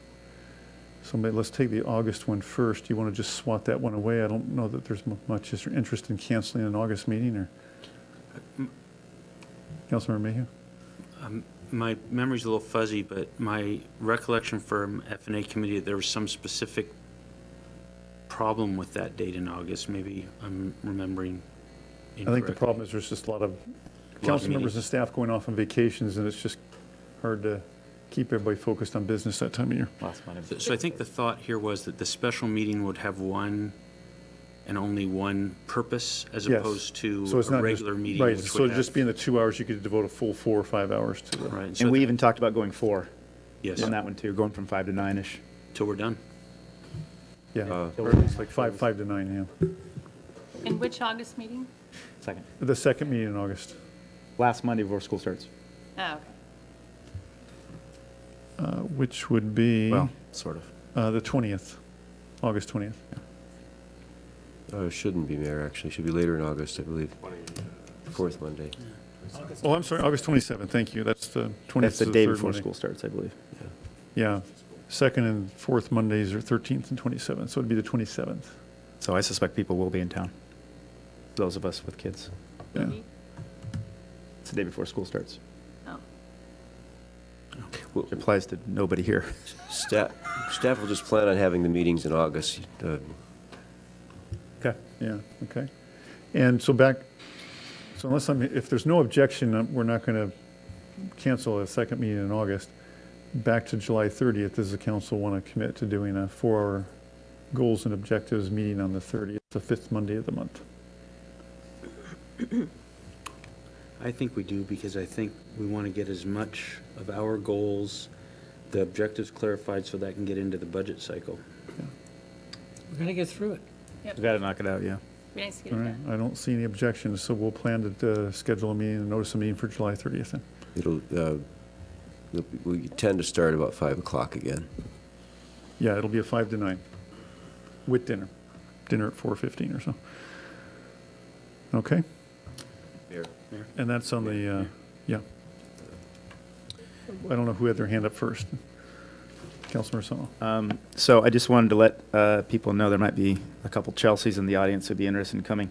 so let's take the August one first. You want to just swat that one away? I don't know that there's much interest in canceling an August meeting, or Councilmember Mayhew? My memory's a little fuzzy, but my recollection from F&A committee, there was some specific problem with that date in August. Maybe I'm remembering I think the problem is there's just a lot of council members and staff going off on vacations, and it's just hard to keep everybody focused on business that time of year. So I think the thought here was that the special meeting would have one and only one purpose, as Yes. opposed to So it's a not regular just, meeting. right, which so would just have- being the 2 hours, you could devote a full 4 or 5 hours to the. Right. And we even talked about going 4. Yes. On that one too, going from 5 to 9-ish. Till we're done. Yeah, or at least like 5 to 9, yeah. In which August meeting? Second. The second meeting in August. Last Monday before school starts. Oh, okay. Which would be. Well, sort of. The 20th, August 20th. It shouldn't be, Mayor, actually. It should be later in August, I believe. Fourth Monday. Oh, I'm sorry, August 27th, thank you. That's the 20th. That's the is day third before Monday. school starts, I believe. Yeah, second and fourth Mondays are 13th and 27th, so it'd be the 27th. So I suspect people will be in town. Those of us with kids. Yeah. It's the day before school starts. Oh. Which applies to nobody here. Staff will just plan on having the meetings in August. Okay. Yeah, okay. And so so if there's no objection, we're not going to cancel a second meeting in August. Back to July 30th, does the council want to commit to doing a 4-hour goals and objectives meeting on the 30th, the fifth Monday of the month? I think we do, because I think we want to get as much of our goals, the objectives clarified, so that can get into the budget cycle. We're going to get through it. We've got to knock it out, yeah. Be nice to get All it right, done. I don't see any objections, so we'll plan to schedule a meeting and notice a meeting for July 30th then. We tend to start about 5 o'clock again. Yeah, it'll be a 5 to 9 with dinner. Dinner at 4:15 or so. Okay? Mayor. And that's on the, yeah. I don't know who had their hand up first. Councilmember Sano. So I just wanted to let people know there might be a couple Chelseas in the audience who'd be interested in coming.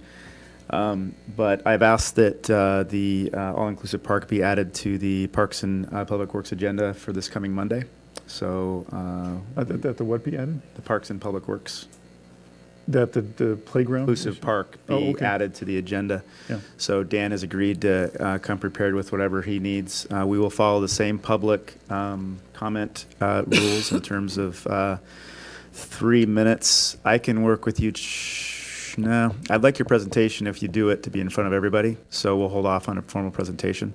But I've asked that the all-inclusive park be added to the Parks and Public Works agenda for this coming Monday. So That the what be added? the Parks and Public Works That the playground? inclusive park be Oh, okay. added to the agenda. Yeah. So Dan has agreed to come prepared with whatever he needs. We will follow the same public comment rules in terms of 3 minutes. I can work with you. No, I'd like your presentation, if you do it, to be in front of everybody. So we'll hold off on a formal presentation.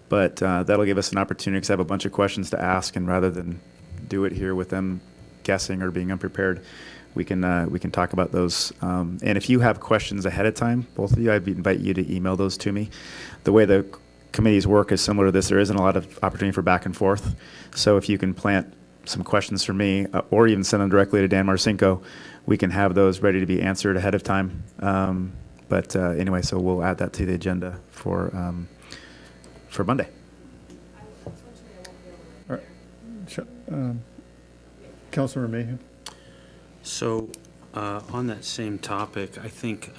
But that'll give us an opportunity, because I have a bunch of questions to ask, and rather than do it here with them guessing or being unprepared, we can talk about those. And if you have questions ahead of time, both of you, I'd invite you to email those to me. The way the committees work is similar to this. There isn't a lot of opportunity for back and forth. So if you can plant some questions for me, or even send them directly to Dan Marcinko, we can have those ready to be answered ahead of time. But anyway, so we'll add that to the agenda for Monday. All right. Councilmember Mayhew. So On that same topic, I think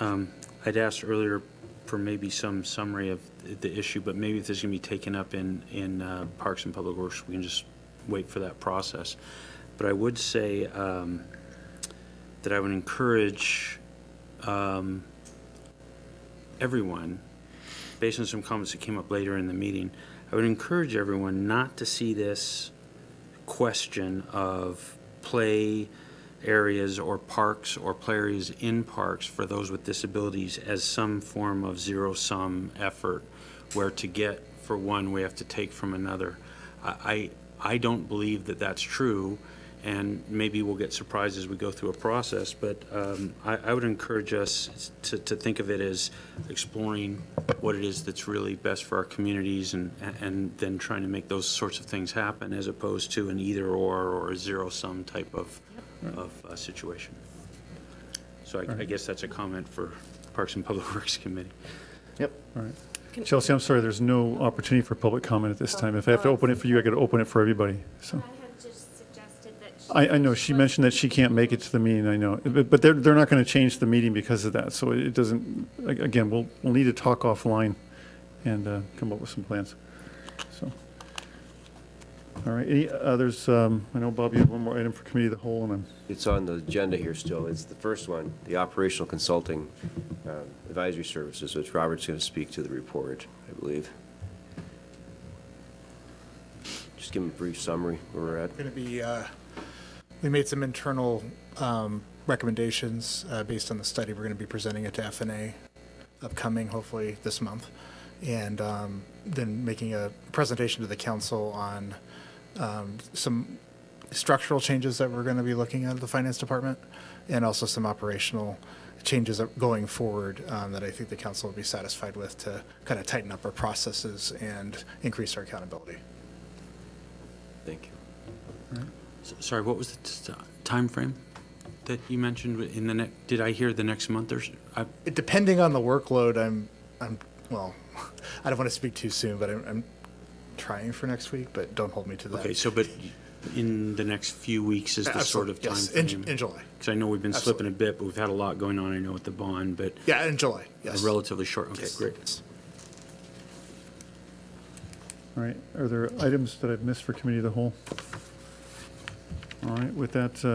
I'd asked earlier for maybe some summary of the issue, but maybe if this is going to be taken up in Parks and Public Works, we can just wait for that process. But I would say that I would encourage everyone, based on some comments that came up later in the meeting, I would encourage everyone not to see this question of play areas or parks or play areas in parks for those with disabilities as some form of zero-sum effort where to get for one we have to take from another. I don't believe that that's true, and maybe we'll get surprised as we go through a process, but I would encourage us to think of it as exploring what it is that's really best for our communities and then trying to make those sorts of things happen as opposed to an either-or or a zero-sum type of situation. So I guess that's a comment for Parks and Public Works Committee. Yep. All right. Chelsea, I'm sorry, there's no opportunity for public comment at this time. If I have to open it for you, I got to open it for everybody. So. I know, she mentioned that she can't make it to the meeting, I know, but they're not going to change the meeting because of that, so it doesn't, again, we'll need to talk offline and come up with some plans, so. All right, any others, I know, Bob, you have one more item for Committee of the Whole, and then. It's on the agenda here still. It's the first one, the Operational Consulting Advisory Services, which Robert's going to speak to the report, I believe. Just give him a brief summary where we're at. Going to be, we made some internal recommendations based on the study. We're going to be presenting it to FNA upcoming, hopefully this month, and then making a presentation to the council on some structural changes that we're going to be looking at the finance department, and also some operational changes going forward that I think the council will be satisfied with to kind of tighten up our processes and increase our accountability. Thank you. All right. Sorry, what was the time frame that you mentioned in the next? Did I hear the next month or? Depending on the workload, I'm well. I don't want to speak too soon, but I'm trying for next week. But don't hold me to that. Okay, so but in the next few weeks is the sort of time frame? In July. Because I know we've been slipping a bit, but we've had a lot going on. I know with the bond, but yeah, in July. Yes. Relatively short. Okay, yes. Great. All right, are there items that I've missed for Committee of the Whole? All right, with that,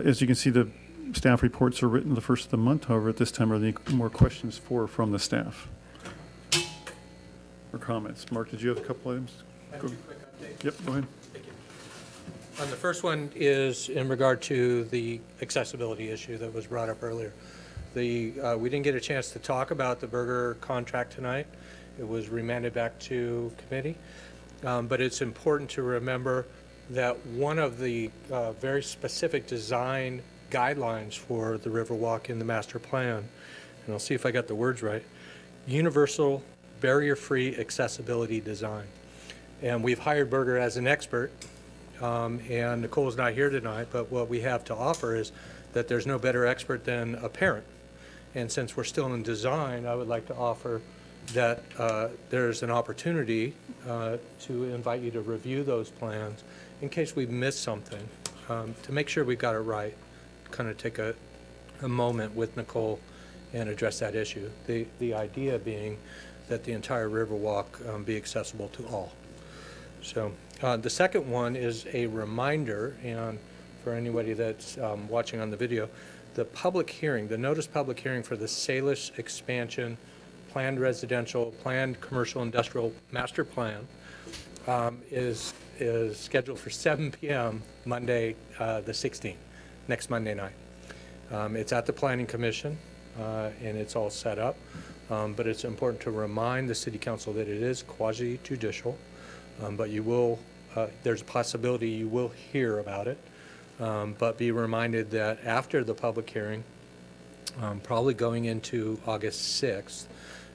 as you can see, the staff reports are written the first of the month. However, at this time, are there any more questions from the staff? Or comments? Mark, did you have a couple items? Quick update. Yep, go ahead. Thank you. The first one is in regard to the accessibility issue that was brought up earlier. We didn't get a chance to talk about the burger contract tonight. It was remanded back to committee. But it's important to remember that one of the very specific design guidelines for the Riverwalk in the master plan, and I'll see if I got the words right, universal barrier-free accessibility design. And we've hired Berger as an expert, and Nicole's not here tonight, but what we have to offer is that there's no better expert than a parent. And since we're still in design, I would like to offer that there's an opportunity to invite you to review those plans in case we've missed something, to make sure we've got it right, kind of take a moment with Nicole and address that issue. The idea being that the entire Riverwalk be accessible to all. So the second one is a reminder, and for anybody that's watching on the video, the public hearing, the notice public hearing for the Salish expansion, planned residential, planned commercial industrial master plan is scheduled for 7 p.m. Monday the 16th, next Monday night. It's at the Planning Commission, and it's all set up, but it's important to remind the City Council that it is quasi-judicial, but you will, there's a possibility you will hear about it, but be reminded that after the public hearing, probably going into August 6th,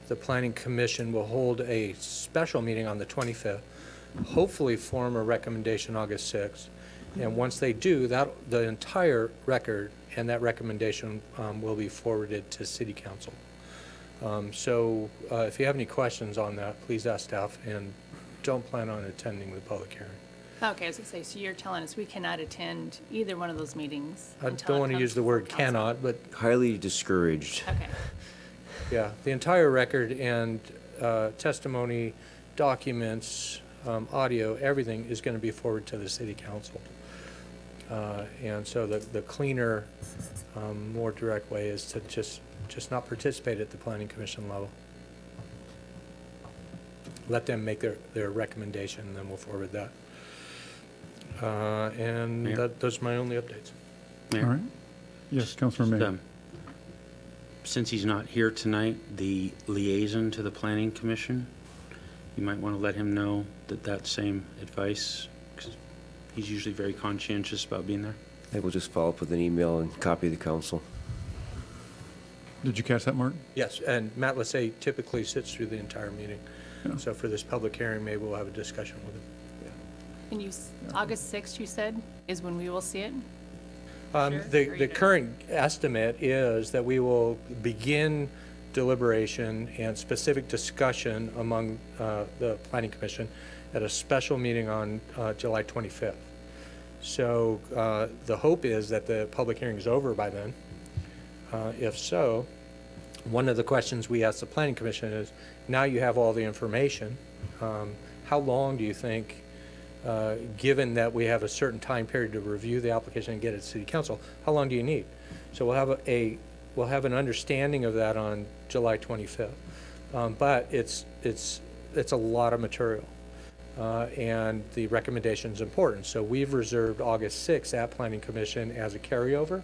the Planning Commission will hold a special meeting on the 25th, hopefully form a recommendation August 6th, and once they do, the entire record and that recommendation will be forwarded to City Council. So if you have any questions on that, please ask staff, and don't plan on attending the public hearing. Okay, I was going to say, so you're telling us we cannot attend either one of those meetings I until don't it want to comes use the before word council. cannot, but Highly discouraged. Okay. yeah, the entire record and testimony, documents, audio, everything is going to be forwarded to the city council. And so the cleaner, more direct way is to just not participate at the planning commission level. Let them make their recommendation, and then we'll forward that. And Mayor? those are my only updates. Mayor? All right. Yes, Councilor Just, May. Since he's not here tonight, the liaison to the Planning Commission, you might want to let him know that same advice, because he's usually very conscientious about being there. I will just follow up with an email and copy the council. Did you catch that, Mark? Yes, and Matt Lassay typically sits through the entire meeting. Yeah. So for this public hearing, maybe we'll have a discussion with him. And August 6th, you said, is when we will see it? The current estimate is that we will begin deliberation and specific discussion among the Planning Commission at a special meeting on July 25th. So the hope is that the public hearing is over by then. If so, one of the questions we asked the Planning Commission is, now you have all the information, how long do you think, given that we have a certain time period to review the application and get it to City Council, how long do you need? So we'll have an understanding of that on July 25th. But it's a lot of material, and the recommendation is important. So we've reserved August 6th at Planning Commission as a carryover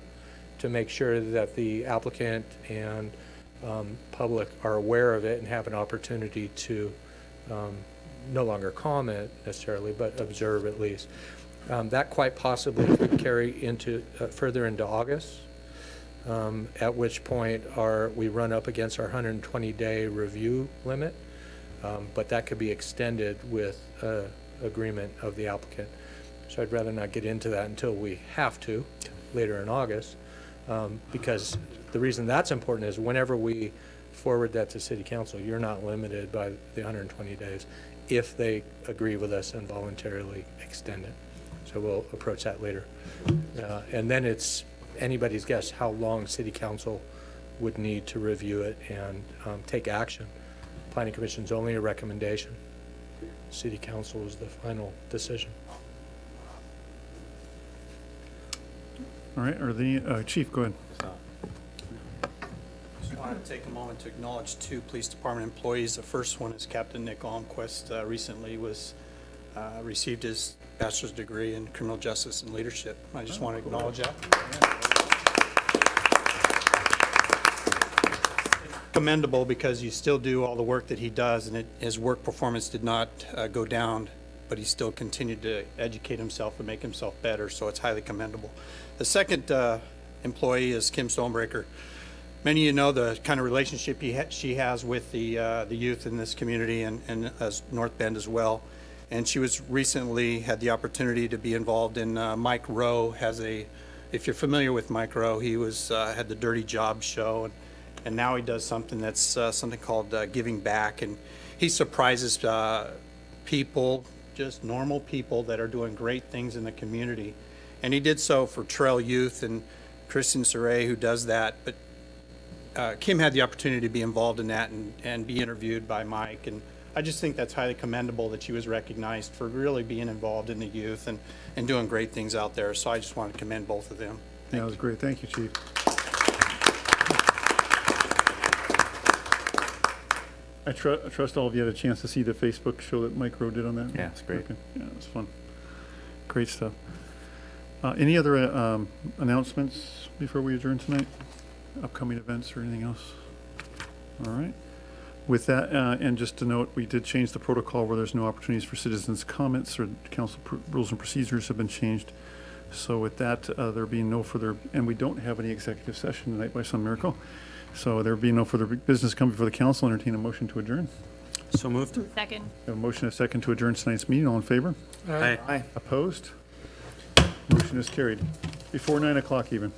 to make sure that the applicant and public are aware of it and have an opportunity to no longer comment necessarily, but observe at least. That quite possibly could carry into further into August, at which point we run up against our 120-day review limit, but that could be extended with agreement of the applicant. So I'd rather not get into that until we have to later in August, because the reason that's important is whenever we forward that to City Council, you're not limited by the 120 days if they agree with us and voluntarily extend it. So we'll approach that later. And then it's anybody's guess how long City Council would need to review it and take action. Planning Commission's only a recommendation. City Council is the final decision. All right, Chief, go ahead. I want to take a moment to acknowledge two police department employees. The first one is Captain Nick Almquist. Recently received his bachelor's degree in criminal justice and leadership. I just want to acknowledge that. Commendable because you still do all the work that he does, and his work performance did not go down, but he still continued to educate himself and make himself better, so it's highly commendable. The second employee is Kim Stonebreaker. Many of you know the kind of relationship she has with the youth in this community and as North Bend as well. And she was recently had the opportunity to be involved in Mike Rowe if you're familiar with Mike Rowe, he had the Dirty Job show, and now he does something that's something called Giving Back, and he surprises people, just normal people that are doing great things in the community. And he did so for Trail Youth and Kristen Saray, who does that, but Kim had the opportunity to be involved in that and be interviewed by Mike, and I just think that's highly commendable that she was recognized for really being involved in the youth and doing great things out there. So I just want to commend both of them. Yeah, that was great. Thank you, Chief. I trust all of you had a chance to see the Facebook show that Mike Rowe did on that? Yeah, it's great. Okay. Yeah, it was fun. Great stuff. Any other announcements before we adjourn tonight? Upcoming events or anything else? All right. With that, and just to note, we did change the protocol where there's no opportunities for citizens' comments, or council rules and procedures have been changed. So with that, there being no further, and we don't have any executive session tonight by some miracle. So there being no further business coming before the council, entertain a motion to adjourn. So moved. Second. We have a motion and a second to adjourn tonight's meeting. All in favor? Aye. Aye. Opposed? Motion is carried. Before 9 o'clock even.